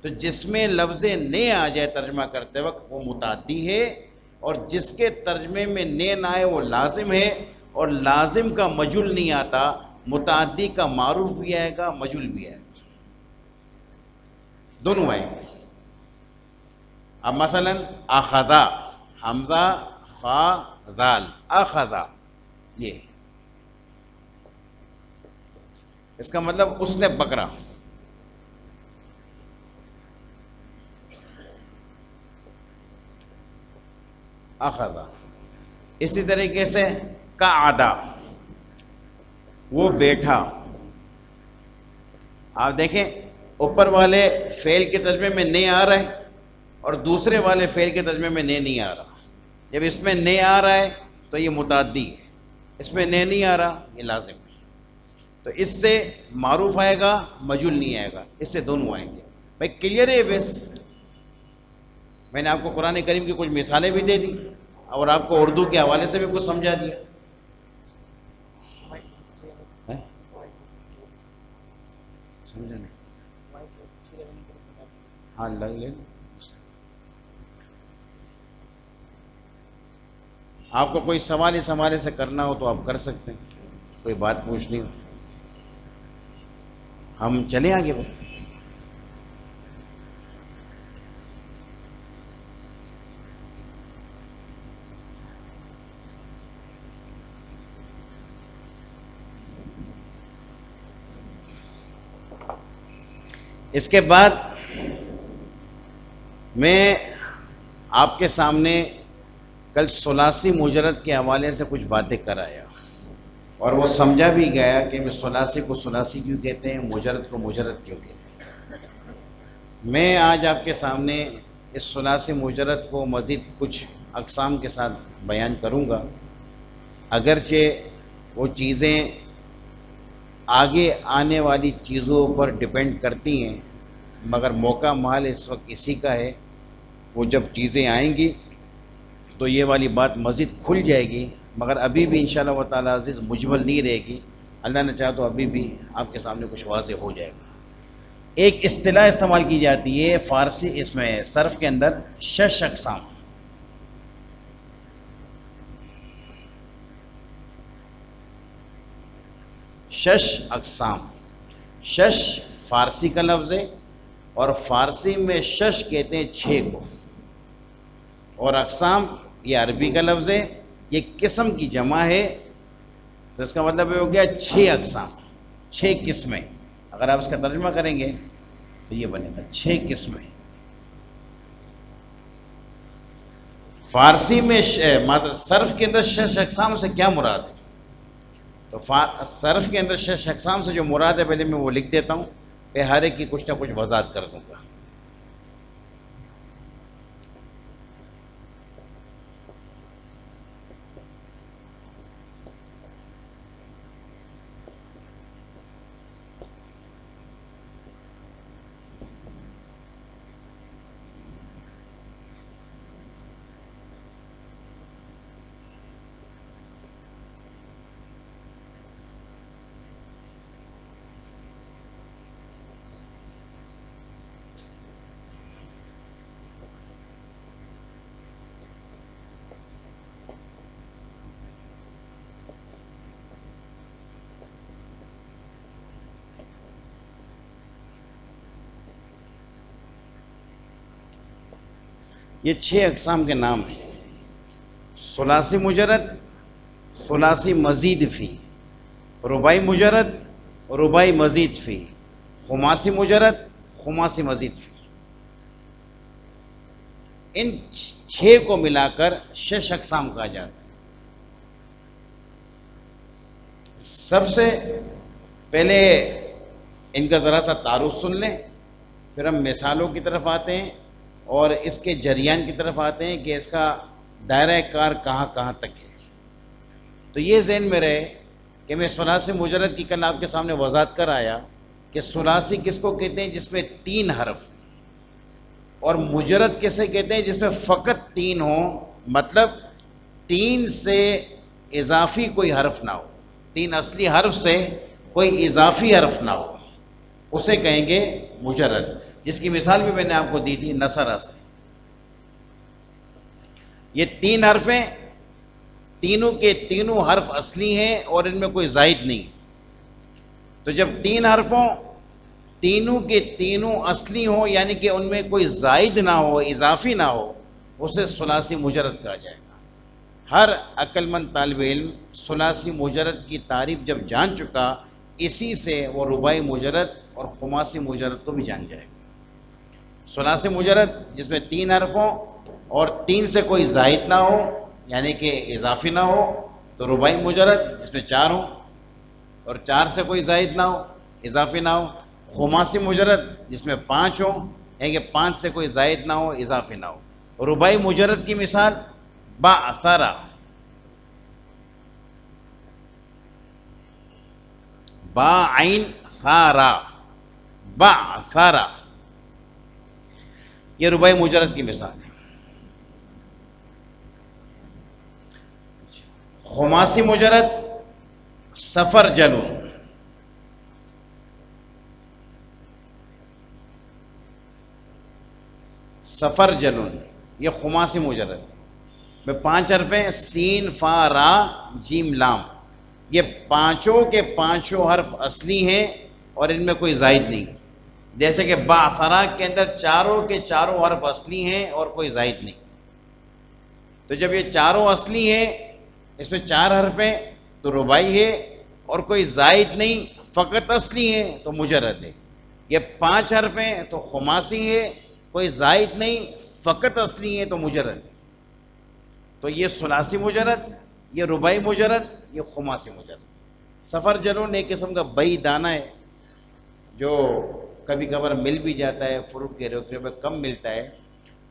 تو جس میں لفظ نے آ جائے ترجمہ کرتے وقت وہ متعدی ہے، اور جس کے ترجمے میں نے نہ آئے وہ لازم ہے. اور لازم کا مجہول نہیں آتا، متعدی کا معروف بھی آئے گا، مجہول بھی آئے گا، دونوں آئیں گے. اب مثلا اخذا، حمزہ خا ذال، اخذا، یہ اس کا مطلب اس نے پکڑا. اخذا. اسی طریقے سے قعدا، وہ بیٹھا. آپ دیکھیں اوپر والے فعل کے ترجمے میں نے آ رہا ہے اور دوسرے والے فعل کے ترجمے میں نے نہیں آ رہا. جب اس میں نے آ رہا ہے تو یہ متعدی ہے، اس میں نے نہیں آ رہا یہ لازم ہے. تو اس سے معروف آئے گا، مجہول نہیں آئے گا، اس سے دونوں آئیں گے. بھائی کلیئر ہے بس. میں نے آپ کو قرآن کریم کی کچھ مثالیں بھی دے دی اور آپ کو اردو کے حوالے سے بھی کچھ سمجھا دیا. سمجھا نہیں؟ ہاں لگ لے. آپ کو کوئی سوال اس حوالے سے کرنا ہو تو آپ کر سکتے ہیں، کوئی بات پوچھنی ہو. ہم چلیں آگے بھائی. اس کے بعد میں آپ کے سامنے کل ثلاثی مجرد کے حوالے سے کچھ باتیں کرایا اور وہ سمجھا بھی گیا کہ میں ثلاثی کو ثلاثی کیوں کہتے ہیں، مجرد کو مجرد کیوں کہتے ہیں. میں آج آپ کے سامنے اس ثلاثی مجرد کو مزید کچھ اقسام کے ساتھ بیان کروں گا، اگرچہ وہ چیزیں آگے آنے والی چیزوں پر ڈپینڈ کرتی ہیں، مگر موقع محال اس وقت اسی کا ہے. وہ جب چیزیں آئیں گی تو یہ والی بات مزید کھل جائے گی، مگر ابھی بھی انشاءاللہ و تعالی عزیز مجمل نہیں رہے گی. اللہ نے چاہا تو ابھی بھی آپ کے سامنے کچھ واضح ہو جائے گا. ایک اصطلاح استعمال کی جاتی ہے فارسی اس میں صرف کے اندر، شش اقسام. شش اقسام. شش فارسی کا لفظ ہے اور فارسی میں شش کہتے ہیں 6 کو، اور اقسام یہ عربی کا لفظ ہے، یہ قسم کی جمع ہے. تو اس کا مطلب یہ ہو گیا 6 اقسام، 6 قسمیں. اگر آپ اس کا ترجمہ کریں گے تو یہ بنے گا 6 قسمیں. فارسی میں صرف کے اندر شش اقسام سے کیا مراد ہے؟ تو صرف کے اندر شش اقسام سے جو مراد ہے پہلے میں وہ لکھ دیتا ہوں، پھر ہر ایک کی کچھ نہ کچھ وضاحت کر دوں گا. یہ 6 اقسام کے نام ہیں: ثلاثی مجرد، ثلاثی مزید فی، رباعی مجرد، رباعی مزید فی، خماسی مجرد، خماسی مزید فی۔ ان 6 کو ملا کر 6 اقسام کہا جاتا ہے۔ سب سے پہلے ان کا ذرا سا تعارف سن لیں، پھر ہم مثالوں کی طرف آتے ہیں اور اس کے جریان کی طرف آتے ہیں کہ اس کا دائرہ کار کہاں کہاں تک ہے۔ تو یہ ذہن میں رہے کہ میں ثلاثی مجرد کی کل آپ کے سامنے وضاحت کر آیا کہ ثلاثی کس کو کہتے ہیں جس میں 3 حرف، اور مجرد کسے کہتے ہیں جس میں فقط 3 ہوں، مطلب 3 سے اضافی کوئی حرف نہ ہو، 3 اصلی حرف سے کوئی اضافی حرف نہ ہو، اسے کہیں گے مجرد، جس کی مثال بھی میں نے آپ کو دی تھی نصرہ سے۔ یہ 3 حرف ہیں، تینوں کے تینوں حرف اصلی ہیں اور ان میں کوئی زائد نہیں۔ تو جب 3 حرفوں تینوں کے تینوں اصلی ہوں، یعنی کہ ان میں کوئی زائد نہ ہو، اضافی نہ ہو، اسے ثلاثی مجرد کہا جائے گا۔ ہر عقل مند طالب علم ثلاثی مجرد کی تعریف جب جان چکا، اسی سے وہ رباعی مجرد اور خماسی مجرد کو بھی جان جائے گا۔ ثلاثی مجرد جس میں 3 حرف ہوں اور 3 سے کوئی زائد نہ ہو، یعنی کہ اضافی نہ ہو، تو رباعی مجرد جس میں 4 ہوں اور 4 سے کوئی زائد نہ ہو، اضافی نہ ہو۔ خماسی مجرد جس میں 5 ہوں، یعنی کہ 5 سے کوئی زائد نہ ہو، اضافی نہ ہو۔ رباعی مجرد کی مثال بعثرہ، با عین ثارا، بعثرہ، یہ رباعی مجرد کی مثال ہے۔ خماسی مجرد سفر جلون، سفر جلون، یہ خماسی مجرد میں 5 حرف ہیں، سین فا را جیم لام، یہ پانچوں کے پانچوں حرف اصلی ہیں اور ان میں کوئی زائد نہیں، جیسے کہ بعثرہ کے اندر چاروں کے چاروں حرف اصلی ہیں اور کوئی زائد نہیں۔ تو جب یہ چاروں اصلی ہیں، اس میں 4 حرف ہیں تو رباعی ہے، اور کوئی زائد نہیں، فقط اصلی ہیں تو مجرد ہے۔ یہ 5 حرف ہیں تو خماسی ہے، کوئی زائد نہیں، فقط اصلی ہیں تو مجرد ہے۔ تو یہ ثلاثی مجرد، یہ رباعی مجرد، یہ خماسی مجرد۔ سفر جلون ایک قسم کا بئی دانہ ہے جو کبھی کبھار مل بھی جاتا ہے، فروٹ کے روکنے میں کم ملتا ہے۔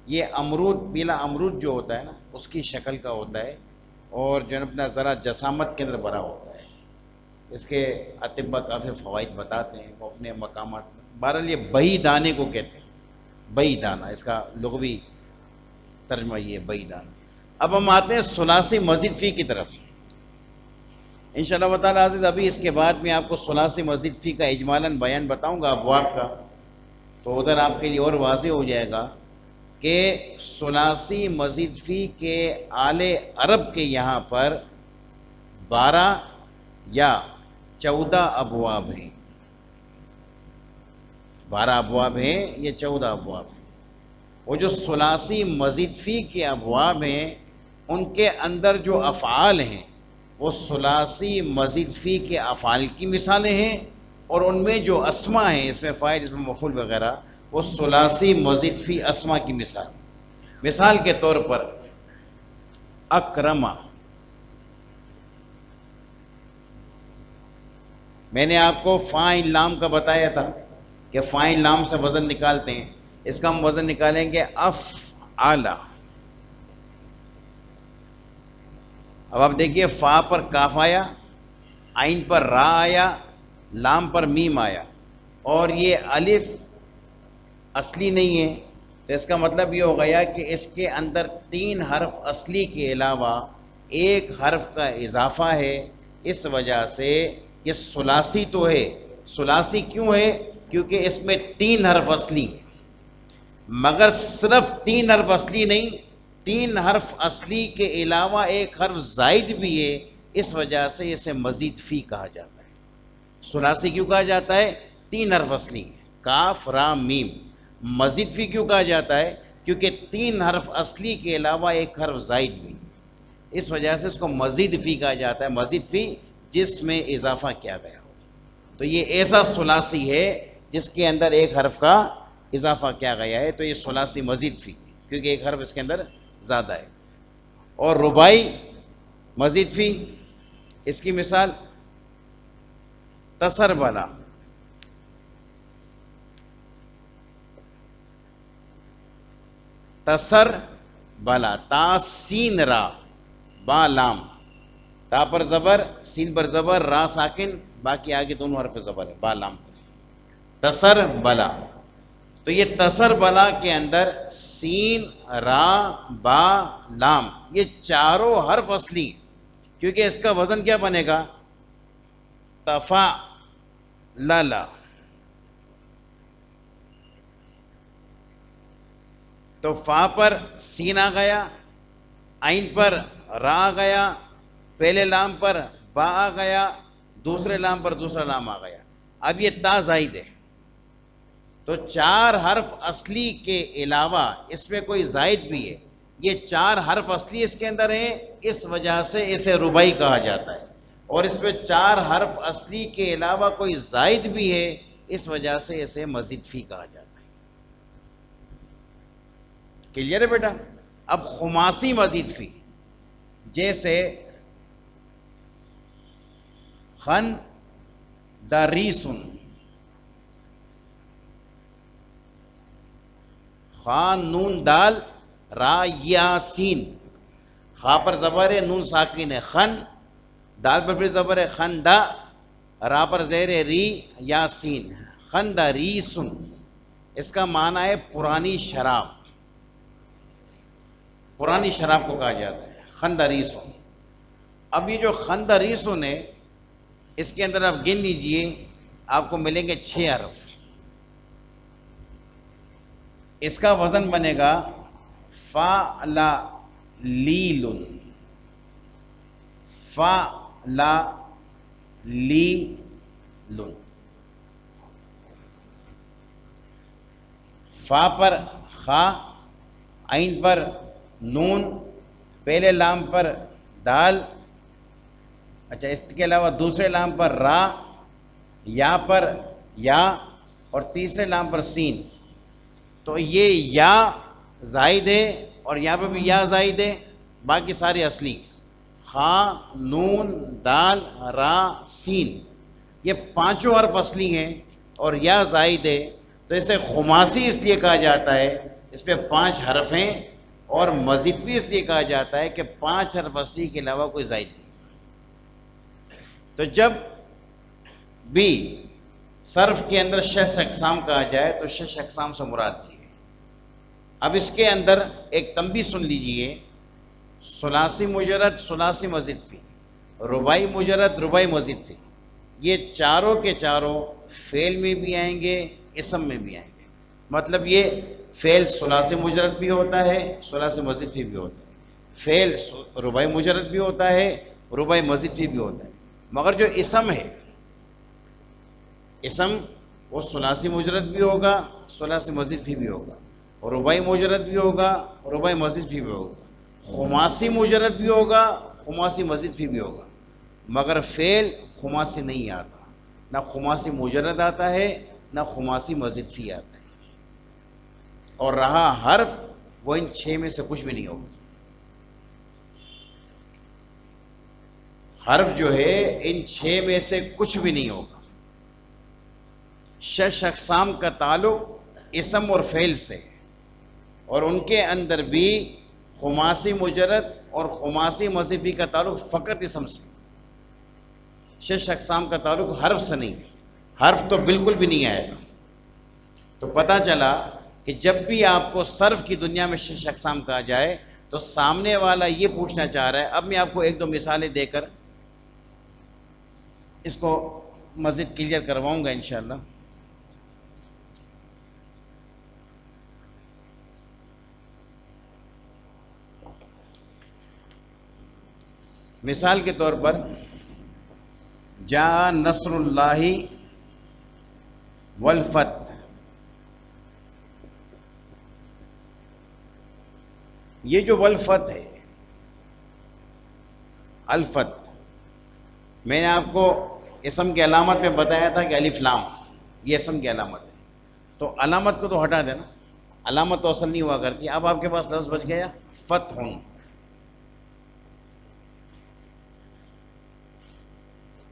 یہ امرود، پیلا امرود جو ہوتا ہے نا، اس کی شکل کا ہوتا ہے، اور جو اپنا ذرا جسامت کے اندر بھرا ہوتا ہے۔ اس کے اطباء کافی فوائد بتاتے ہیں وہ اپنے مقامات میں۔ بہرحال یہ بئی دانے کو کہتے ہیں، بئی دانہ، اس کا لغوی ترجمہ یہ بئی دانہ۔ اب ہم آتے ہیں ثلاثی مزید فی کی طرف۔ انشاءاللہ تعالیٰ عزیز ابھی اس کے بعد میں آپ کو ثلاثی مزید فی کا اجمالاً بیان بتاؤں گا ابواب کا، تو ادھر آپ کے لیے اور واضح ہو جائے گا کہ ثلاثی مزید فی کے آل عرب کے یہاں پر 12 یا 14 ابواب ہیں، 12 ابواب ہیں یا 14 ابواب ہیں۔ وہ جو ثلاثی مزید فی کے ابواب ہیں، ان کے اندر جو افعال ہیں وہ ثلاثی مزید فی کے افعال کی مثالیں ہیں، اور ان میں جو اسما ہیں، اس میں فاعل، اس میں مفعول وغیرہ، وہ ثلاثی مزید فی اسما کی مثال۔ مثال کے طور پر اکرما، میں نے آپ کو فاعل لام کا بتایا تھا کہ فاعل لام سے وزن نکالتے ہیں، اس کا ہم وزن نکالیں گے افعلا۔ اب آپ دیکھیے، فا پر کاف آیا، عین پر را آیا، لام پر میم آیا، اور یہ الف اصلی نہیں ہے، تو اس کا مطلب یہ ہو گیا کہ اس کے اندر 3 حرف اصلی کے علاوہ 1 حرف کا اضافہ ہے۔ اس وجہ سے یہ ثلاثی تو ہے۔ ثلاثی کیوں ہے؟ کیونکہ اس میں 3 حرف اصلی ہیں، مگر صرف 3 حرف اصلی نہیں، 3 حرف اصلی کے علاوہ 1 حرف زائد بھی ہے، اس وجہ سے اسے مزید فی کہا جاتا ہے۔ ثلاثی کیوں کہا جاتا ہے؟ 3 حرف اصلی ہیں، کاف را میم۔ مزید فی کیوں کہا جاتا ہے؟ کیونکہ 3 حرف اصلی کے علاوہ ایک حرف زائد بھی، اس وجہ سے اس کو مزید فی کہا جاتا ہے، مزید فی جس میں اضافہ کیا گیا ہو۔ تو یہ ایسا ثلاثی ہے جس کے اندر ایک حرف کا اضافہ کیا گیا ہے، تو یہ ثلاثی مزید فی ہے کیونکہ ایک حرف اس کے اندر زیادہ ہے۔ اور رباعی مزید فی، اس کی مثال تسر بلا، تسر بلا، تا سین را با لام، تا پر زبر، سین پر زبر، را ساکن، باقی آگے دونوں حرف زبر ہے، با لام پر، تسر بلا۔ تو یہ تسر بلا کے اندر سین، را، با، لام، یہ چاروں حرف اصلی ہیں، کیونکہ اس کا وزن کیا بنے گا؟ تفا لالا۔ تو فا پر سین آ گیا، عین پر را آ گیا، پہلے لام پر با آ گیا، دوسرے لام پر دوسرا لام آ گیا، اب یہ تا زائد ہے۔ تو 4 حرف اصلی کے علاوہ اس میں کوئی زائد بھی ہے، یہ 4 حرف اصلی اس کے اندر ہیں، اس وجہ سے اسے رباعی کہا جاتا ہے، اور اس میں 4 حرف اصلی کے علاوہ کوئی زائد بھی ہے، اس وجہ سے اسے مزید فی کہا جاتا ہے۔ کلیئر ہے بیٹا؟ اب خماسی مزید فی، جیسے خن دریسن، خا نون دال را یاسین، خا پر زبر ہے، نون ساکن ہے، خن، دال پر پھر زبر ہے، خن دا، را پر زیر ہے، ری، یاسین، خن دریسن، اس کا معنی ہے پرانی شراب، پرانی شراب کو کہا جاتا ہے خندریسن۔ اب یہ جو خندریسن ہے، اس کے اندر آپ گن لیجئے، آپ کو ملیں گے 6 حرف، اس کا وزن بنے گا فا لا لیلن، فا لا لیلن، فا پر خا، عین پر نون، پہلے لام پر دال، اچھا اس کے علاوہ دوسرے لام پر را، یا پر یا، اور تیسرے لام پر سین۔ تو یہ یا زائد ہے اور یہاں پہ بھی یا زائد ہے، باقی سارے اصلی، خا، نون، دال، را، سین، یہ 5 حرف اصلی ہیں اور یا زائد ہے، تو اسے خماسی اس لیے کہا جاتا ہے، اس پہ 5 حرف ہیں، اور مزید بھی اس لیے کہا جاتا ہے کہ 5 حرف اصلی کے علاوہ کوئی زائد نہیں۔ تو جب بھی صرف کے اندر 6 اقسام کہا جائے تو 6 اقسام سے مراد کی ہے۔ اب اس کے اندر ایک تنبیہ سن لیجئے، ثلاثی مجرد، ثلاثی مزید فی، رباعی مجرد، رباعی مزید فی، یہ چاروں کے چاروں فعل میں بھی آئیں گے، اسم میں بھی آئیں گے۔ مطلب یہ فعل ثلاثی مجرد بھی ہوتا ہے، ثلاثی مزید فی بھی ہوتا ہے، فعل رباعی مجرد بھی ہوتا ہے، رباعی مزید فی بھی ہوتا ہے، مگر جو اسم ہے، اسم وہ ثلاثی مجرد بھی ہوگا، ثلاثی مزید فی بھی ہوگا، رباعی مجرد بھی ہوگا، رباعی مزید فی بھی ہوگا، خماسی مجرد بھی ہوگا، خماسی مزید فی بھی ہوگا، مگر فعل خماسی نہیں آتا، نہ خماسی مجرد آتا ہے، نہ خماسی مزید فی آتا ہے، اور رہا حرف، وہ ان 6 میں سے کچھ بھی نہیں ہوگا۔ حرف جو ہے ان 6 میں سے کچھ بھی نہیں ہوگا۔ 6 اقسام کا تعلق اسم اور فعل سے، اور ان کے اندر بھی خماسی مجرد اور خماسی مزید فی کا تعلق فقط اسم سے، 6 اقسام کا تعلق حرف سے نہیں، حرف تو بالکل بھی نہیں آئے گا۔ تو پتہ چلا کہ جب بھی آپ کو صرف کی دنیا میں 6 اقسام کہا جائے تو سامنے والا یہ پوچھنا چاہ رہا ہے، اب میں آپ کو 1-2 مثالیں دے کر اس کو مزید کلیئر کرواؤں گا انشاءاللہ۔ مثال کے طور پر جاء نصر اللہ والفتح، یہ جو والفت ہے، الفت، میں نے آپ کو اسم کی علامت میں بتایا تھا کہ الف لام یہ اسم کی علامت ہے، تو علامت کو تو ہٹا دینا، علامت تو اصل نہیں ہوا کرتی. اب آپ کے پاس لفظ بچ گیا فتح.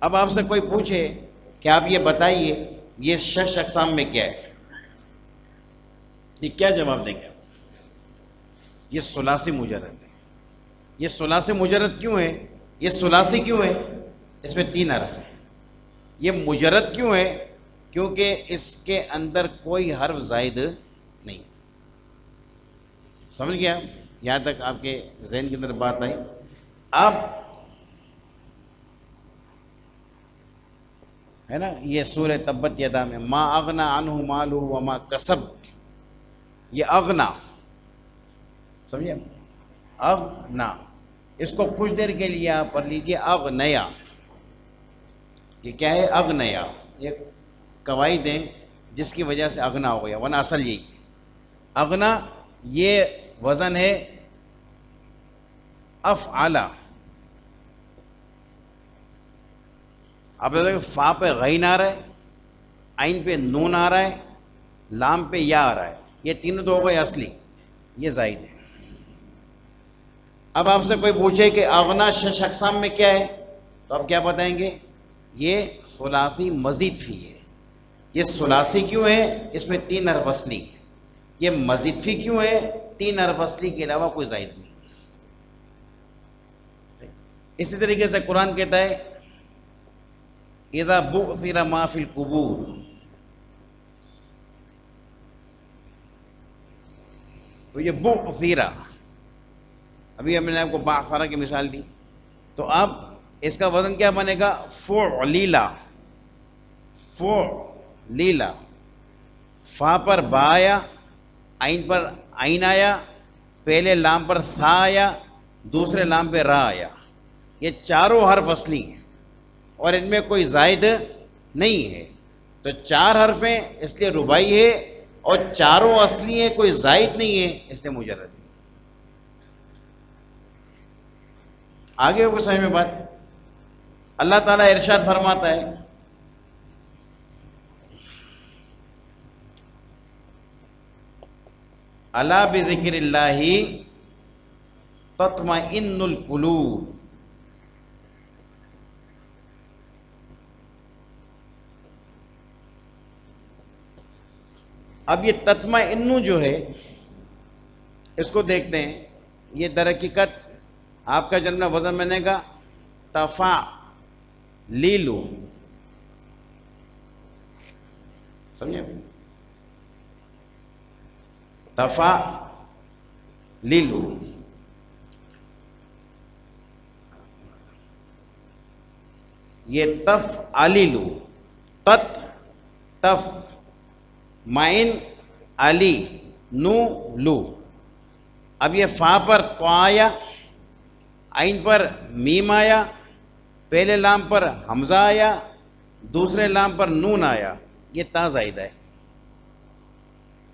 اب آپ سے کوئی پوچھے کہ آپ یہ بتائیے یہ شش اقسام میں کیا ہے، یہ کیا جواب دیں گے؟ یہ ثلاثی مجرد ہے. یہ ثلاثی مجرد کیوں ہے؟ یہ ثلاثی کیوں ہے؟ اس میں 3 حرف ہیں. یہ مجرد کیوں ہے؟ کیونکہ اس کے اندر کوئی حرف زائد نہیں. سمجھ گیا؟ یہاں تک آپ کے ذہن کے اندر بات آئی. اب ہے نا یہ سورہ تبت یدا میں ما اغنا عنہ مالہ وما کسب، یہ اغنا، سمجھے؟ اغنا، اس کو کچھ دیر کے لیے آپ پڑھ لیجئے اغنیا. یہ کیا ہے؟ اغنیا. یہ قواعد ہیں جس کی وجہ سے اغنا ہو گیا، ورنہ اصل یہی ہے. اغنا یہ وزن ہے افعلا. اب فا پہ غین آ رہا ہے، عین پہ نون آ رہا ہے، لام پہ یا آ رہا ہے، یہ تینوں تو ہو گئے اصلی، یہ زائد ہے. اب آپ سے کوئی پوچھے کہ اغنا شش اقسام میں کیا ہے، تو آپ کیا بتائیں گے؟ یہ ثلاثی مزید فی ہے. یہ ثلاثی کیوں ہے؟ اس میں 3 حرف اصلی ہے. یہ مزید فی کیوں ہے؟ 3 حرف اصلی کے علاوہ کوئی زائد نہیں. اسی طریقے سے قرآن کہتا ہے اذا بعثر ما فی القبور، تو یہ بعثر، ابھی ہم نے آپ کو بعثر کی مثال دی، تو اب اس کا وزن کیا بنے گا؟ فعلیلا. فعلیلا، فا پر با آیا، عین پر عین آیا، پہلے لام پر ثا آیا، دوسرے لام پہ را آیا. یہ چاروں حرف اصلی ہیں اور ان میں کوئی زائد نہیں ہے. تو 4 حرف ہیں اس لیے رباعی ہے، اور چاروں اصلی ہیں، کوئی زائد نہیں ہے اس لیے مجرد ہے. آگے وہ سمجھ میں بات. اللہ تعالیٰ ارشاد فرماتا ہے الا بذکر اللہ تطمئن القلوب. اب یہ تطمئن جو ہے اس کو دیکھتے ہیں. یہ در حقیقت آپ کا جملہ وزن بنے گا تفعلیلو. سمجھے؟ تفعلیلو. یہ تفعلیلو، تف مائن علی نو لو. اب یہ فا پر تو آیا، عین پر میم آیا، پہلے لام پر حمزہ آیا، دوسرے لام پر نون آیا، یہ تا زائدہ ہے.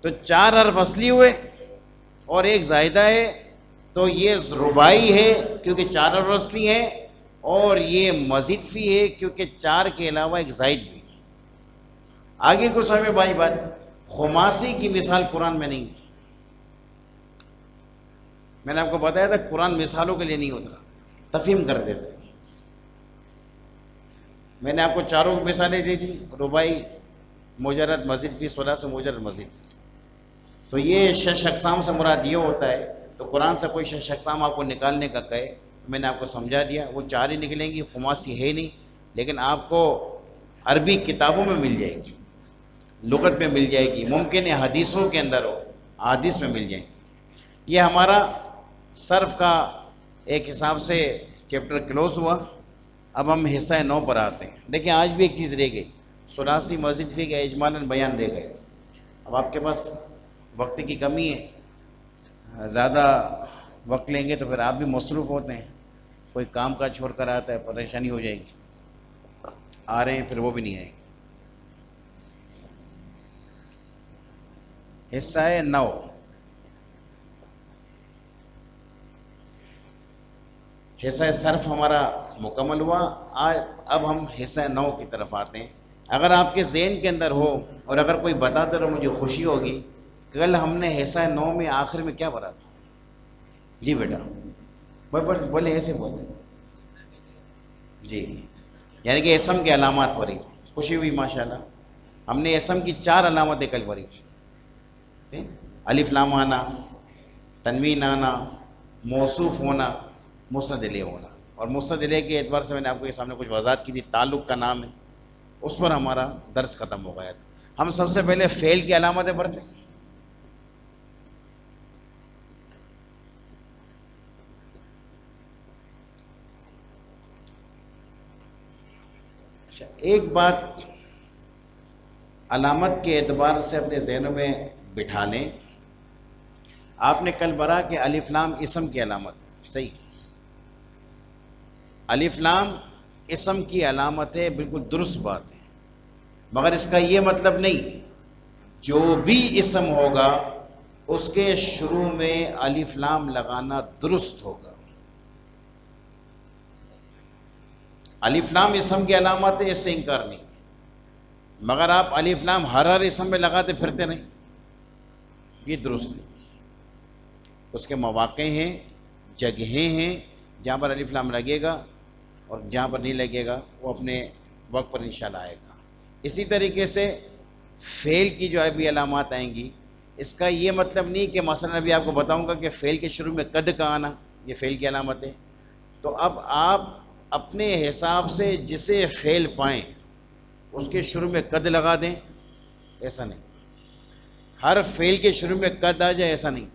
تو 4 حرف اصلی ہوئے اور ایک زائدہ ہے، تو یہ رباعی ہے کیونکہ 4 حرف اصلی ہیں، اور یہ مزید فی ہے کیونکہ 4 کے علاوہ ایک زائد بھی. آگے کو سمجھ بھائی بات. خماسی کی مثال قرآن میں نہیں. میں نے آپ کو بتایا تھا قرآن مثالوں کے لیے نہیں ہوتا، تفہیم کر دیتے. میں نے آپ کو 4 مثالیں دی تھی، رباعی، مجرد، مزید فی، ثلاثی مجرد، مزید فی. تو یہ شش اقسام سے مراد یہ ہوتا ہے. تو قرآن سے کوئی شش اقسام آپ کو نکالنے کا کہے، میں نے آپ کو سمجھا دیا، وہ 4 ہی نکلیں گی. خماسی ہے نہیں، لیکن آپ کو عربی کتابوں میں مل جائے گی، لغت میں مل جائے گی، ممکن ہے حدیثوں کے اندر ہو، حدیث میں مل جائیں. یہ ہمارا صرف کا ایک حساب سے چیپٹر کلوز ہوا. اب ہم حصہ 9 پر آتے ہیں. دیکھیں آج بھی ایک چیز رہ گئی، ثلاثی مزید فی کا اجمالاً بیان رہ گئے. اب آپ کے پاس وقت کی کمی ہے، زیادہ وقت لیں گے تو پھر آپ بھی مصروف ہوتے ہیں، کوئی کام کا چھوڑ کر آتا ہے، پریشانی ہو جائے گی. آ رہے ہیں پھر وہ بھی نہیں آئے گی. حصہ 9 حصہ صرف ہمارا مکمل ہوا. آج اب ہم حصہ نو کی طرف آتے ہیں. اگر آپ کے ذہن کے اندر ہو اور اگر کوئی بتاتے رہو مجھے خوشی ہوگی. کل ہم نے حصہ نو میں آخر میں کیا پڑھا تھا؟ جی بیٹا بولے ایسے بولے جی، یعنی کہ اسم کے علامات پڑھی. خوشی ہوئی ماشاءاللہ. ہم نے اسم کی 4 علامتیں کل پڑھی. الف لام آنا، تنوین آنا، موصوف ہونا، مسند الیہ ہونا. اور مسند الیہ کے اعتبار سے میں نے آپ کو یہ سامنے کچھ وضاحت کی تھی. تعلق کا نام ہے، اس پر ہمارا درس ختم ہو گیا تھا. ہم سب سے پہلے فعل کی علامتیں پڑھتے ہیں. ایک بات علامت کے اعتبار سے اپنے ذہنوں میں بٹھا لیں. آپ نے کل پڑھا کہ الف لام اسم کی علامت. صحیح، الف لام اسم کی علامت ہے، بالکل درست بات ہے. مگر اس کا یہ مطلب نہیں جو بھی اسم ہوگا اس کے شروع میں الف لام لگانا درست ہوگا. الف لام اسم کی علامت ہے، اس سے انکار نہیں. مگر آپ الف لام ہر اسم میں لگاتے پھرتے نہیں، یہ درست نہیں. اس کے مواقع ہیں، جگہیں ہیں جہاں پر الف لام لگے گا اور جہاں پر نہیں لگے گا وہ اپنے وقت پر انشاءاللہ آئے گا. اسی طریقے سے فعل کی جو ابھی علامات آئیں گی، اس کا یہ مطلب نہیں کہ مثلا ابھی آپ کو بتاؤں گا کہ فعل کے شروع میں قد کا آنا یہ فعل کی علامت ہے. تو اب آپ اپنے حساب سے جسے فعل پائیں اس کے شروع میں قد لگا دیں، ایسا نہیں. ہر فعل کے شروع میں قد آ جائے ایسا نہیں،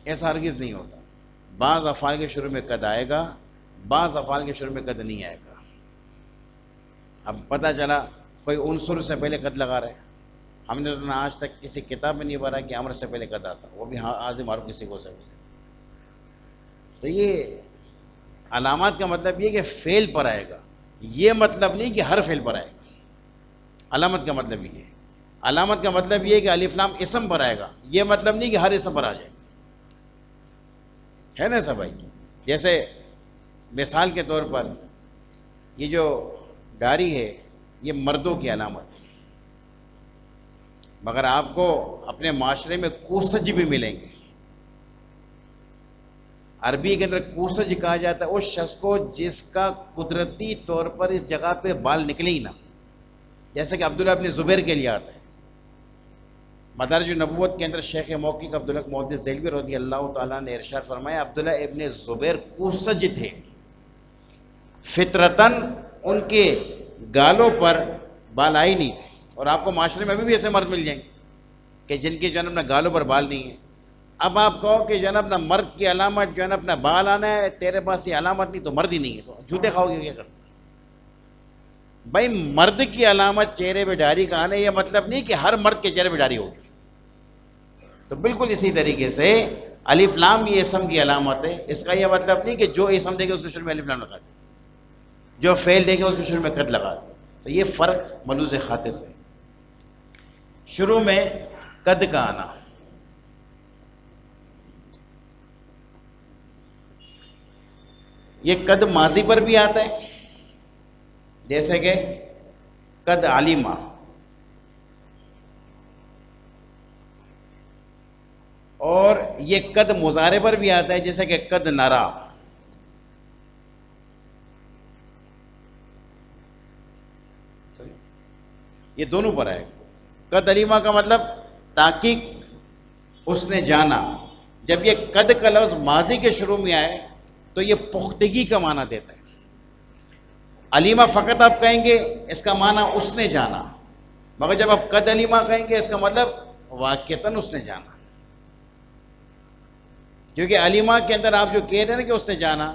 ایسا ہرگز نہیں ہوتا. بعض افعال کے شروع میں قد آئے گا، بعض افعال کے شروع میں قد نہیں آئے گا. اب پتہ چلا کوئی عنصر سے پہلے قد لگا رہا ہے. ہم نے تو آج تک کسی کتاب میں نہیں پڑھا کہ امر سے پہلے قد آتا، وہ بھی عازم حرف کسی کو سے پہلے. تو یہ علامات کا مطلب یہ کہ فعل پر آئے گا، یہ مطلب نہیں کہ ہر فعل پر آئے گا. علامت کا مطلب یہ ہے. علامت کا مطلب یہ ہے کہ الف لام اسم پر آئے گا، یہ مطلب نہیں کہ ہر اسم پر آ جائے گا. ہے نا سب بھائی؟ جیسے مثال کے طور پر یہ جو داڑھی ہے یہ مردوں کی علامت ہے، مگر آپ کو اپنے معاشرے میں کوسج بھی ملیں گے. عربی کے اندر کوسج کہا جاتا ہے اس شخص کو جس کا قدرتی طور پر اس جگہ پہ بال نکلے ہی نہ، جیسے کہ عبداللہ ابن زبیر کے لیے آتا ہے. مدارج النبوت کے اندر شیخ موقع عبداللہ محدث دہلوی رضی اللہ تعالیٰ نے ارشاد فرمایا عبداللہ ابن زبیر کوسج تھے، فطرتاً ان کے گالوں پر بال آئی نہیں تھے. اور آپ کو معاشرے میں ابھی بھی ایسے مرد مل جائیں گے کہ جن کے جو ہے اپنا گالوں پر بال نہیں ہیں. اب آپ کہو کہ جو ہے اپنا مرد کی علامت جو ہے اپنا بال آنا ہے، تیرے پاس یہ علامت نہیں تو مرد ہی نہیں ہے، تو جوتے کھاؤ گے کیا کرتے؟ بھائی مرد کی علامت چہرے پہ داڑھی کا آنا یہ مطلب نہیں کہ ہر مرد کے چہرے پہ داڑھی ہوگی. تو بالکل اسی طریقے سے الف لام یہ اسم کی علامت ہے. اس کا یہ مطلب نہیں کہ جو اسم دے گے اس کے شروع میں الف لام لگا دے، جو فعل دے گے اس کے شروع میں قد لگا دے. تو یہ فرق ملوز خاطر ہے. شروع میں قد کا آنا، یہ قد ماضی پر بھی آتا ہے، جیسے کہ قد علیمہ. اور یہ قد مضارع پر بھی آتا ہے، جیسے کہ قد نرا. یہ دونوں پر ہے. قد علیمہ کا مطلب تحقیق اس نے جانا. جب یہ قد کا لفظ ماضی کے شروع میں آئے تو یہ پختگی کا معنی دیتا ہے. علیمہ فقط آپ کہیں گے اس کا معنی اس نے جانا، مگر جب آپ قد علیمہ کہیں گے اس کا مطلب واقعتاً اس نے جانا. کیونکہ علیمہ کے اندر آپ جو کہہ رہے ہیں کہ اس نے جانا،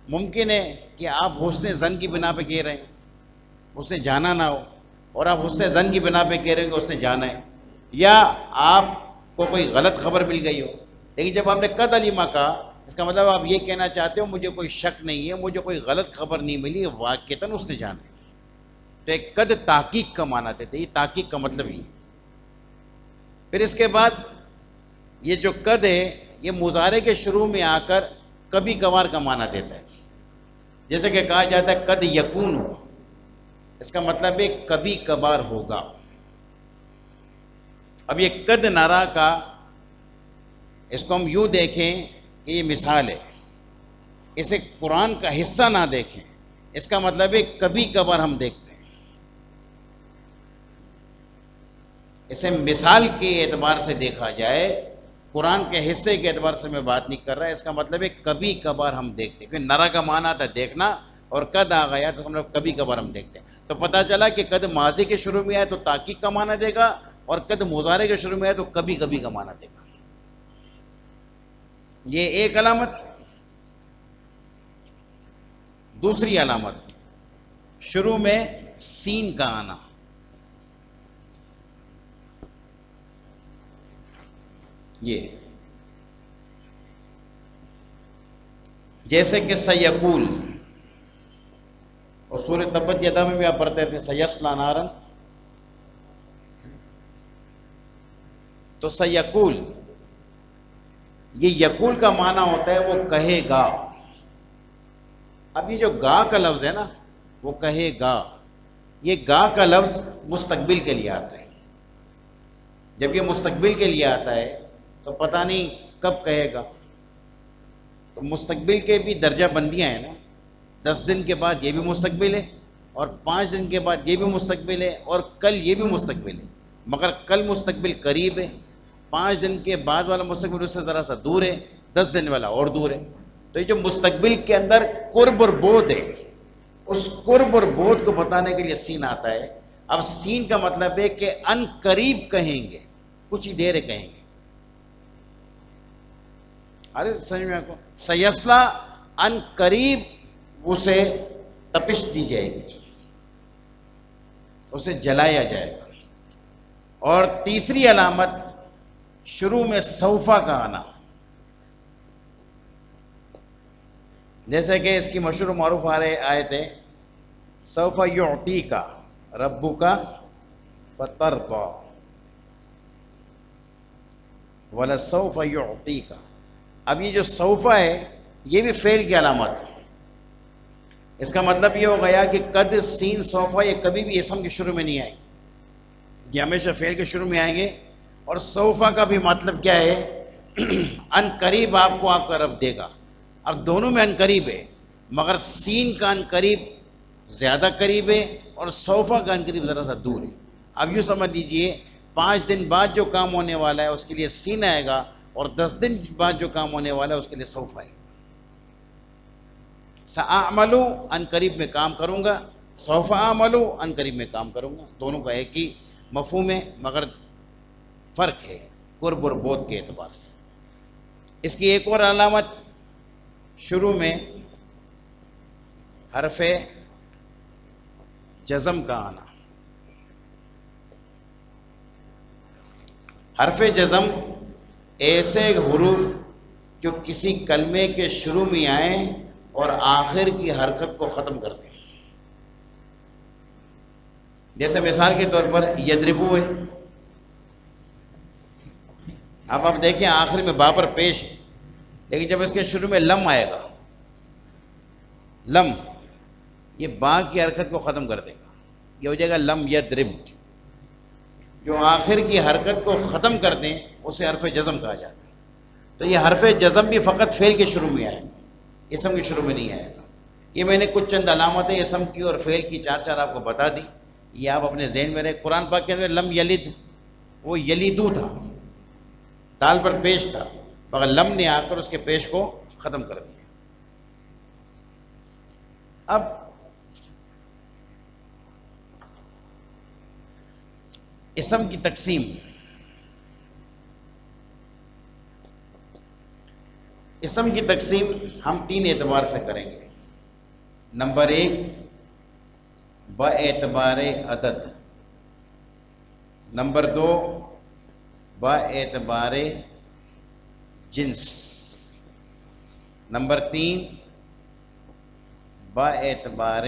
ممکن ہے کہ آپ حسن ظن کی بنا پہ کہہ رہے ہیں اس نے جانا نہ ہو، اور آپ حسن ظن کی بنا پہ کہہ رہے ہیں کہ اس نے جانا ہے، یا آپ کو کوئی غلط خبر مل گئی ہو. لیکن جب آپ نے قد علیمہ کہا اس کا مطلب آپ یہ کہنا چاہتے ہو مجھے کوئی شک نہیں ہے، مجھے کوئی غلط خبر نہیں ملی، واقعتاً اس نے جانا ہے. تو ایک قد تحقیق کا معنی دیتے، یہ تحقیق کا مطلب ہی. پھر اس کے بعد یہ جو قد ہے یہ مضارع کے شروع میں آ کر کبھی کبھار کا معنی دیتا ہے. جیسے کہ کہا جاتا ہے قد یکون، اس کا مطلب ہے کبھی کبھار ہوگا. اب یہ قد نرا کا اس کو ہم یوں دیکھیں کہ یہ مثال ہے، اسے قرآن کا حصہ نہ دیکھیں. اس کا مطلب ہے کبھی کبھار ہم دیکھتے ہیں. اسے مثال کے اعتبار سے دیکھا جائے، قرآن کے حصے کے اعتبار سے میں بات نہیں کر رہا. اس کا مطلب ہے کبھی کبھار ہم دیکھتے ہیں. کیونکہ نرا کا معنی آتا ہے دیکھنا، اور قد آ گیا تو ہم لوگ کبھی کبھار ہم دیکھتے ہیں. تو پتہ چلا کہ قد ماضی کے شروع میں آئے تو تاکید کا معنی دے گا، اور قد مضارع کے شروع میں آئے تو کبھی کبھی کا معنی دے گا. یہ ایک علامت. دوسری علامت، شروع میں سین کا آنا. یہ جیسے کہ سیقول، اور سورۃ تبت یدا میں بھی آپ پڑھتے تھے سیصلی نارا. تو سیقول، یہ یقول کا معنی ہوتا ہے وہ کہے گا. اب یہ جو گا کا لفظ ہے نا، وہ کہے گا، یہ گا کا لفظ مستقبل کے لیے آتا ہے. جب یہ مستقبل کے لیے آتا ہے تو پتہ نہیں کب کہے گا. تو مستقبل کے بھی درجہ بندیاں ہیں نا. 10 دن کے بعد یہ بھی مستقبل ہے، اور 5 دن کے بعد یہ بھی مستقبل ہے، اور کل یہ بھی مستقبل ہے. مگر کل مستقبل قریب ہے، 5 دن کے بعد والا مستقبل اس سے ذرا سا دور ہے، 10 دن والا اور دور ہے. تو یہ جو مستقبل کے اندر قرب اور بعد ہے، اس قرب اور بعد کو بتانے کے لیے سین آتا ہے. اب سین کا مطلب ہے کہ ان قریب کہیں گے، کچھ ہی دیر کہیں گے. ارے سمجھ میں آپ کو، سیصلا ان قریب اسے تپش دی جائے گی، اسے جلایا جائے گا. اور تیسری علامت، شروع میں سوفا کا آنا. جیسے کہ اس کی مشہور و معروف آیت ہے سوف یعطیک ربک فترضی ولسوف یعطیک. اب یہ جو سوفا ہے یہ بھی فعل کی علامت ہے. اس کا مطلب یہ ہو گیا کہ قد سین سوفا یہ کبھی بھی اسم کے شروع میں نہیں آئیں گے، یہ ہمیشہ فعل کے شروع میں آئیں گے. اور سوفا کا بھی مطلب کیا ہے؟ ان قریب آپ کو آپ کا رب دے گا. اب دونوں میں ان قریب ہے، مگر سین کا ان قریب زیادہ قریب ہے، اور سوفا کا ان قریب ذرا سا دور ہے. اب یوں سمجھ لیجئے 5 دن بعد جو کام ہونے والا ہے اس کے لیے سین آئے گا، اور 10 دن بعد جو کام ہونے والا ہے اس کے لیے سوفا آئے گا. سأعملو ان قریب میں کام کروں گا، سوف اعملو ان قریب میں کام کروں گا. دونوں کا ایک ہی مفہوم ہے، مگر فرق ہے قرب اور بعد کے اعتبار سے. اس کی ایک اور علامت، شروع میں حرف جزم کا آنا. حرف جزم ایسے حروف جو کسی کلمے کے شروع میں آئیں اور آخر کی حرکت کو ختم کر دیں. جیسے مثال کے طور پر یضربو ہے. اب آپ دیکھیں آخر میں با پر پیش ہے، لیکن جب اس کے شروع میں لم آئے گا، لم، یہ با کی حرکت کو ختم کر دے گا، یہ ہو جائے گا لم یضرب. جو آخر کی حرکت کو ختم کر دیں اسے حرف جزم کہا جاتا ہے. تو یہ حرف جزم بھی فقط فعل کے شروع میں آئے گا، اسم کے شروع میں نہیں آئے گا. یہ میں نے کچھ چند علامتیں اسم کی اور فعل کی 4 آپ کو بتا دی. یہ آپ اپنے ذہن میں رہے. قرآن پاک کے اندر لم یلد، وہ یلیدو تھا، دال پر پیش تھا، مگر لم نے آ کر اس کے پیش کو ختم کر دیا. اب اسم کی تقسیم، اسم کی تقسیم ہم 3 اعتبار سے کریں گے. نمبر 1 باعتبار عدد، نمبر 2 باعتبار جنس، نمبر 3 باعتبار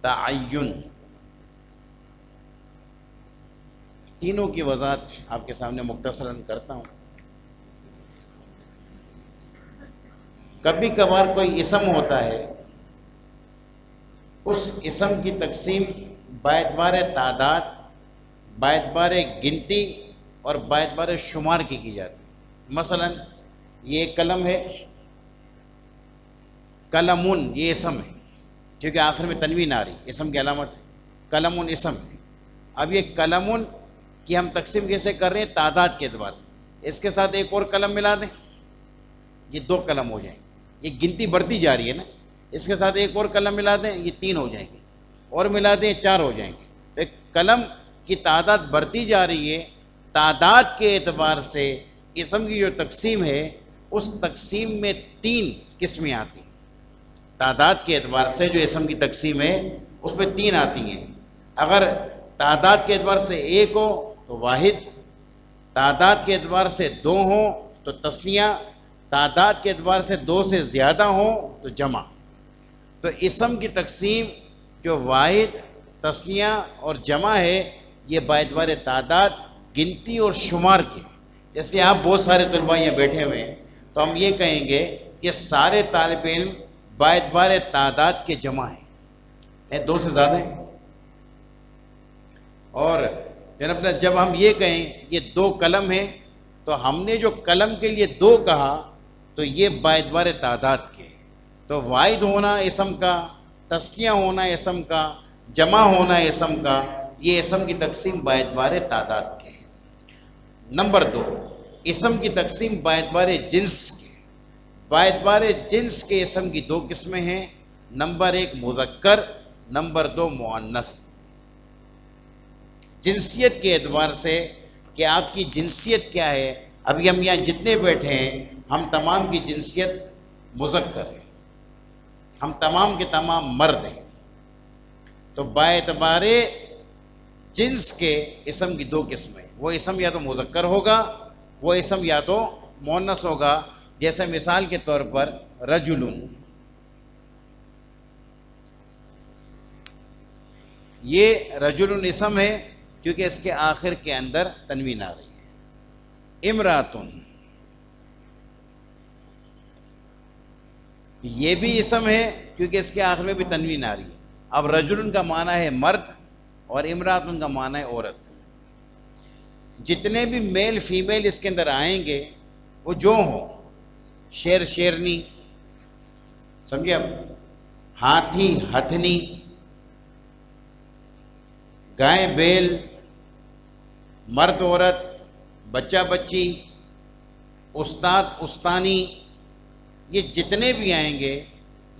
تعین. تینوں کی وضاحت آپ کے سامنے مختصراً کرتا ہوں. کبھی کبھار کوئی اسم ہوتا ہے، اس اسم کی تقسیم باعتبار تعداد، باعتبار گنتی اور باعتبار شمار کی جاتی ہے۔ مثلا یہ ایک قلم ہے، قلمون یہ اسم ہے کیونکہ آخر میں تنوین آ رہی، اسم کی علامت ہے، قلمون اسم ہے۔ اب یہ قلمون کی ہم تقسیم کیسے کر رہے ہیں؟ تعداد کے اعتبار سے۔ اس کے ساتھ ایک اور قلم ملا دیں، یہ 2 قلم ہو جائیں گے، یہ گنتی بڑھتی جا رہی ہے نا۔ اس کے ساتھ ایک اور قلم ملا دیں، یہ 3 ہو جائیں گے، اور ملا دیں 4 ہو جائیں گے۔ تو ایک قلم کی تعداد بڑھتی جا رہی ہے، تعداد کے اعتبار سے اسم کی جو تقسیم ہے اس تقسیم میں 3 قسمیں آتی ہیں۔ تعداد کے اعتبار سے جو اسم کی تقسیم ہے اس میں 3 آتی ہیں۔ اگر تعداد کے اعتبار سے 1 ہو تو واحد، تعداد کے اعتبار سے 2 ہوں تو تثنیہ، تعداد کے اعتبار سے 2 سے زیادہ ہوں تو جمع۔ تو اسم کی تقسیم جو واحد، تثنیہ اور جمع ہے یہ باعتبار تعداد، گنتی اور شمار کی۔ جیسے آپ بہت سارے طلباء یہاں بیٹھے ہوئے ہیں تو ہم یہ کہیں گے کہ سارے طالب علم باعتبار تعداد کے جمع ہیں، 2 سے زیادہ ہیں۔ اور جب ہم یہ کہیں یہ 2 قلم ہیں تو ہم نے جو قلم کے لیے 2 کہا تو یہ باعتبار تعداد کے، تو واحد ہونا اسم کا، تثنیہ ہونا اسم کا، جمع ہونا اسم کا، یہ اسم کی تقسیم باعتبار تعداد کے۔ نمبر 2، اسم کی تقسیم باعتبار جنس کے۔ باعتبار جنس کے اسم کی 2 قسمیں ہیں، نمبر 1 مذکر، نمبر 2 مؤنث۔ جنسیت کے اعتبار سے کہ آپ کی جنسیت کیا ہے، ابھی ہم یہاں جتنے بیٹھے ہیں ہم تمام کی جنسیت مذکر ہے، ہم تمام کے تمام مرد ہیں۔ تو باعتبار جنس کے اسم کی 2 قسمیں، وہ اسم یا تو مذکر ہوگا، وہ اسم یا تو مؤنث ہوگا۔ جیسے مثال کے طور پر رجلن، یہ رجلن اسم ہے کیونکہ اس کے آخر کے اندر تنوین آ رہی ہے۔ امراتن، یہ بھی اسم ہے کیونکہ اس کے آخر میں بھی تنوین آ رہی ہے۔ اب رجلن کا معنی ہے مرد اور امراتن کا معنی ہے عورت۔ جتنے بھی میل فیمیل اس کے اندر آئیں گے وہ جو ہوں، شیر شیرنی، سمجھے اب، ہاتھی ہتھنی، گائے بیل، مرد عورت، بچہ بچی، استاد استانی، یہ جتنے بھی آئیں گے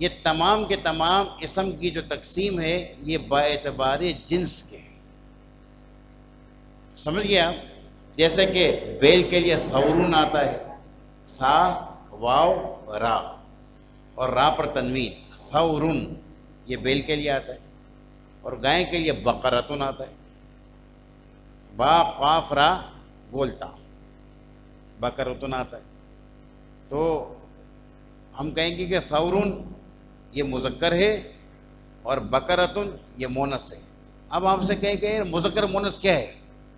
یہ تمام کے تمام اسم کی جو تقسیم ہے یہ باعتبار جنس کے ہیں۔ سمجھ گئے آپ؟ جیسے کہ بیل کے لیے ثورون آتا ہے، سا واو را اور را پر تنوین، ثورن یہ بیل کے لیے آتا ہے، اور گائے کے لیے بقرتن آتا ہے، با قاف را بولتا، بقرتن آتا ہے۔ تو ہم کہیں گے کہ ثورن یہ مذکر ہے اور بقرتن یہ مونس ہے۔ اب آپ سے کہیں کہ مذکر مونس کیا ہے،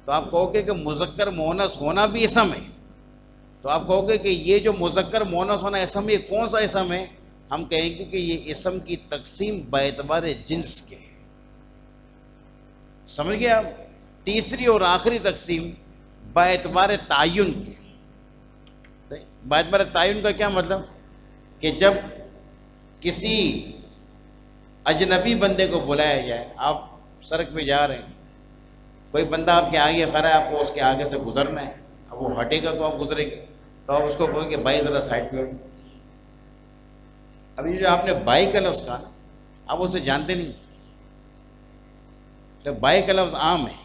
تو آپ کہو گے کہ مذکر مونس ہونا بھی اسم ہے۔ تو آپ کہو گے کہ یہ جو مذکر مونس ہونا اسم ہے، یہ کون سا اسم ہے؟ ہم کہیں گے کہ یہ اسم کی تقسیم باعتبار جنس کے ہے۔ سمجھ گئے آپ؟ تیسری اور آخری تقسیم باعتبار تعین کی۔ باعتبار تعین کا کیا مطلب؟ کہ جب کسی اجنبی بندے کو بلایا جائے، آپ سڑک پہ جا رہے ہیں، کوئی بندہ آپ کے آگے کھڑا ہے، آپ کو اس کے آگے سے گزرنا ہے، اب وہ ہٹے گا تو آپ گزریں گے، تو آپ اس کو بولیں گے بھائی ذرا سائڈ پہ ہو۔ اب یہ جو آپ نے بائی کا لفظ کہا نا، آپ اسے جانتے نہیں، تو بائی کا لفظ عام ہے،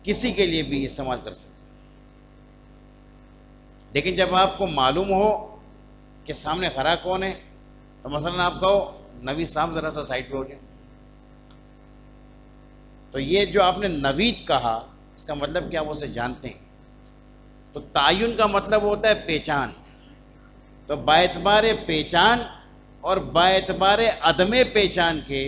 کسی کے لیے بھی استعمال کر سکتے، لیکن جب آپ کو معلوم ہو کہ سامنے کھڑا کون ہے تو مثلا آپ کہو نوید صاحب ذرا سا سائڈ پہ ہو جائے، تو یہ جو آپ نے نوید کہا اس کا مطلب کیا وہ اسے جانتے ہیں۔ تو تعین کا مطلب ہوتا ہے پہچان، تو باعتبار پہچان اور باعتبار عدم پہچان کے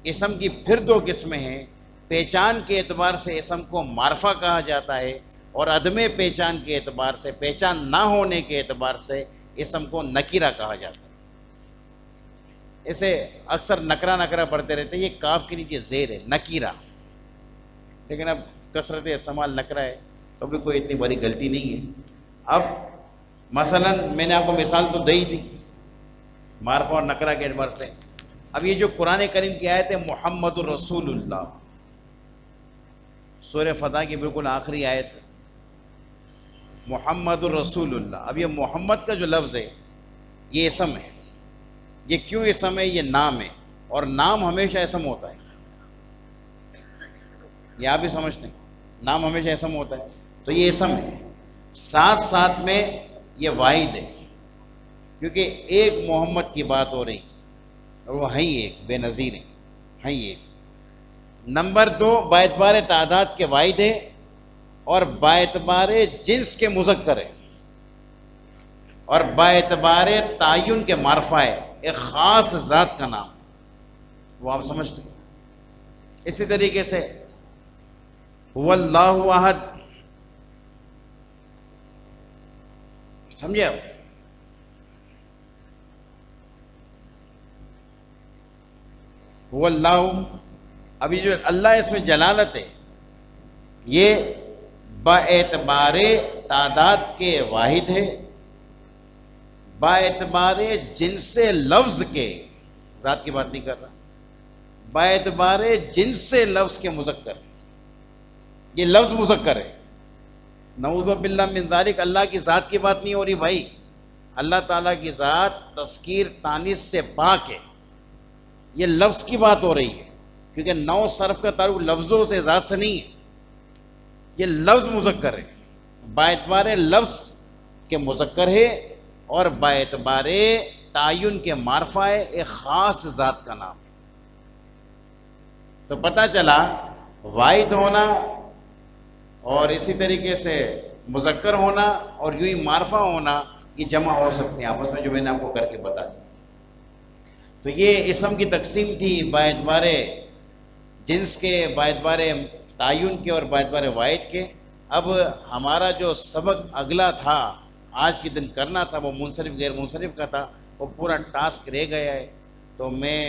اسم کی پھر 2 قسمیں ہیں۔ پہچان کے اعتبار سے اسم کو معرفہ کہا جاتا ہے، اور عدم پہچان کے اعتبار سے، پہچان نہ ہونے کے اعتبار سے اسم کو نکیرہ کہا جاتا ہے۔ اسے اکثر نکرا نکرا پڑھتے رہتے ہیں، یہ کاف کے نیچے زیر ہے، نکیرہ، لیکن اب کثرت استعمال نکرا ہے تو بھی کوئی اتنی بڑی غلطی نہیں ہے۔ اب مثلا میں نے آپ کو مثال تو دی تھی معرفہ اور نکرہ کے اعتبار سے۔ اب یہ جو قرآن کریم کی آیت ہے محمد الرسول اللہ، سورہ فتح کی بالکل آخری آیت، محمد الرسول اللہ۔ اب یہ محمد کا جو لفظ ہے یہ اسم ہے، یہ کیوں اسم ہے؟ یہ نام ہے، اور نام ہمیشہ اسم ہوتا ہے، یہ آپ بھی سمجھتے ہیں، نام ہمیشہ اسم ہوتا ہے، تو یہ اسم ہے، ساتھ ساتھ میں یہ واحد ہے، کیونکہ ایک محمد کی بات ہو رہی اور وہ ہیں ایک، بے نظیر ہیں ایک۔ نمبر دو، باعتبار تعداد کے واحد ہے اور باعتبار جنس کے مذکر ہے، اور باعتبار تعین کے معرفہ ہے، ایک خاص ذات کا نام، وہ آپ سمجھتے ہیں۔ اسی طریقے سے هو اللہ احد، سمجھے آپ؟ هو اللہ، ابھی جو اللہ اس میں جلالت ہے یہ باعتبار تعداد کے واحد ہے، باعتبار جنس لفظ کے، ذات کی بات نہیں کر رہا، باعتبار جنس لفظ کے مذکر، یہ لفظ مذکر ہے، نعوذ باللہ من ذالک، اللہ کی ذات کی بات نہیں ہو رہی بھائی، اللہ تعالیٰ کی ذات تذکیر تانیث سے پاک ہے، یہ لفظ کی بات ہو رہی ہے، کیونکہ نو صرف کا تعلق لفظوں سے ذات سے نہیں ہے، یہ لفظ مذکر ہے، باعتبار لفظ کے مذکر ہے اور باعتبار تعین کے معرفہ ہے، ایک خاص ذات کا نام۔ تو پتہ چلا واحد ہونا اور اسی طریقے سے مذکر ہونا اور یوں ہی معرفہ ہونا، یہ جمع ہو سکتے ہیں آپس میں، جو میں نے آپ کو کر کے بتا دیا۔ تو یہ اسم کی تقسیم تھی باعتبار جنس کے، باعتبار تعین کے اور باعتبار واحد کے۔ اب ہمارا جو سبق اگلا تھا آج کے دن کرنا تھا وہ منصرف غیر منصرف کا تھا، وہ پورا ٹاسک رہ گیا ہے، تو میں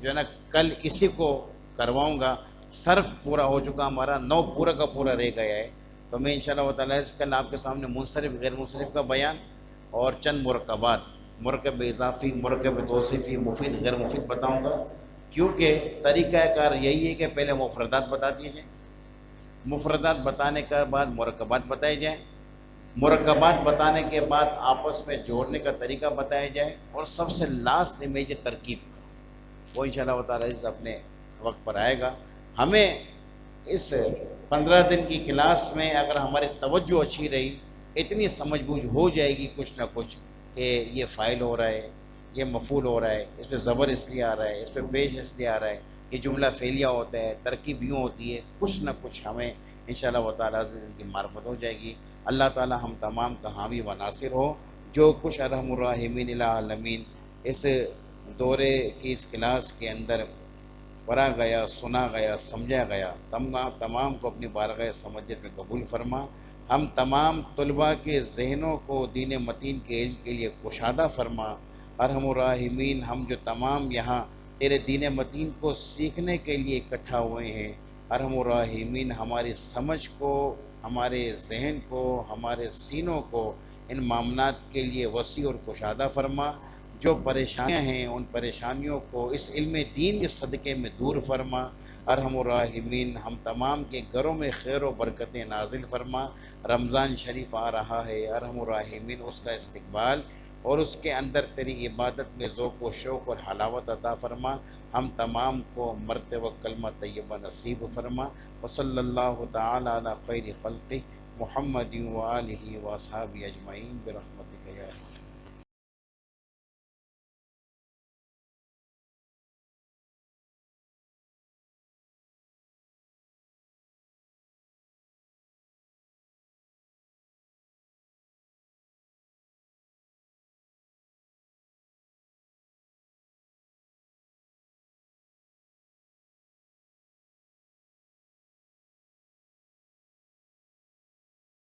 جو ہے نا کل اسی کو کرواؤں گا۔ صرف پورا ہو چکا ہمارا، نو پورا کا پورا رہ گیا ہے، تو میں انشاءاللہ تعالیٰ کل آپ کے سامنے منصرف غیر منصرف کا بیان اور چند مرکبات، مرکب اضافی، مرکب توصیفی، مفید غیر مفید بتاؤں گا، کیونکہ طریقہ کار یہی ہے کہ پہلے مفردات بتا دیے جائیں، مفردات بتانے کے بعد مرکبات بتائے جائیں، مرکبات بتانے کے بعد آپس میں جوڑنے کا طریقہ بتایا جائے، اور سب سے لاسٹ میں یہ ترکیب، وہ انشاءاللہ تعالیٰ اپنے وقت پر آئے گا۔ ہمیں اس 15 دن کی کلاس میں اگر ہماری توجہ اچھی رہی، اتنی سمجھ بوجھ ہو جائے گی کچھ نہ کچھ، کہ یہ فاعل ہو رہا ہے، یہ مفعول ہو رہا ہے، اس پہ زبر اس لیے آ رہا ہے، اس پہ پیش اس لیے آ رہا ہے، یہ جملہ فعلیہ ہوتا ہے، ترکیب یوں ہوتی ہے، کچھ نہ کچھ ہمیں انشاءاللہ تعالیٰ ان کی معرفت ہو جائے گی۔ اللہ تعالیٰ ہم تمام کا حامی و ناصر ہو۔ جو کچھ ارحم الراحمین العالمین اس دورے کی اس کلاس کے اندر پڑھا گیا، سنا گیا، سمجھا گیا، تمام کو اپنی بارگاہ سمجھت میں قبول فرما۔ ہم تمام طلباء کے ذہنوں کو دین متین کے علم کے لیے کشادہ فرما۔ ارحم الراحمین، ہم جو تمام یہاں تیرے دین متین کو سیکھنے کے لیے اکٹھا ہوئے ہیں، ارحم الراحمین ہماری سمجھ کو، ہمارے ذہن کو، ہمارے سینوں کو ان معاملات کے لیے وسیع اور کشادہ فرما۔ جو پریشانیاں ہیں ان پریشانیوں کو اس علم دین کے صدقے میں دور فرما۔ ارحم الراحمین ہم تمام کے گھروں میں خیر و برکتیں نازل فرما۔ رمضان شریف آ رہا ہے، ارحم الراحمین اس کا استقبال اور اس کے اندر تیری عبادت میں ذوق و شوق اور حلاوت عطا فرما۔ ہم تمام کو مرتبہ کلمہ طیبہ نصیب فرما۔ وصلی اللہ تعالی علی خیر خلقہ محمد و آلہ و اصحابہ اجمعین برحمتہ۔